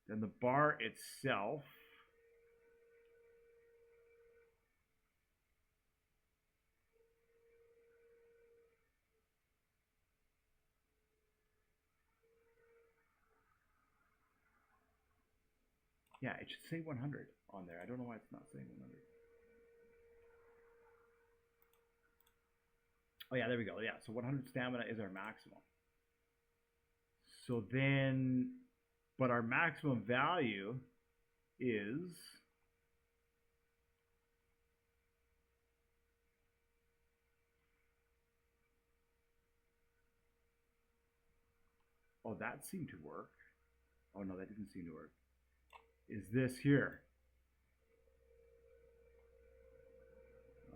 Then the bar itself yeah, it should say 100 on there. I don't know why it's not saying 100. Oh yeah, there we go. Yeah, so 100 stamina is our maximum. So then, but our maximum value is Oh, that seemed to work. Oh no, that didn't seem to work. Is this here?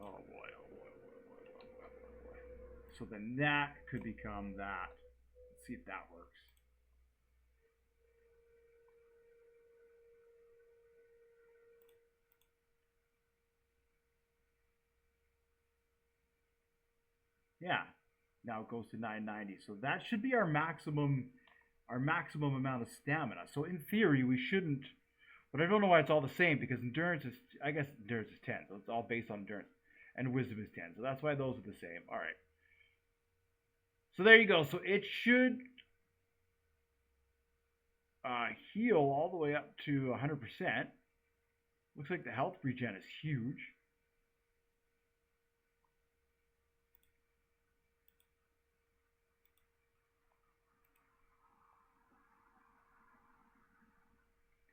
Oh boy, oh boy, oh boy, oh boy, oh boy. So then that could become that. Let's see if that works. Yeah. Now it goes to 990. So that should be our maximum amount of stamina. So in theory, we shouldn't. But I don't know why it's all the same, because endurance is, I guess endurance is 10, so it's all based on endurance, and wisdom is 10, so that's why those are the same. All right. So there you go. So it should heal all the way up to 100%. Looks like the health regen is huge.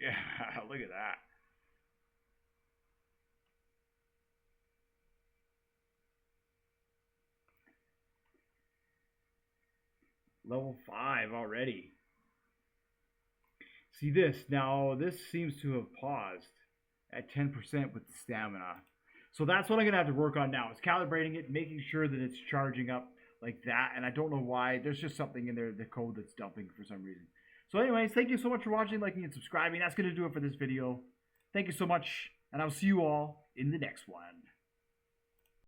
Yeah, look at that. Level 5 already. See this, now this seems to have paused at 10% with the stamina. So that's what I'm going to have to work on now, is calibrating it, making sure that it's charging up like that. And I don't know why. There's just something in there, the code that's dumping for some reason. So anyways, thank you so much for watching, liking, and subscribing. That's going to do it for this video. Thank you so much, and I'll see you all in the next one.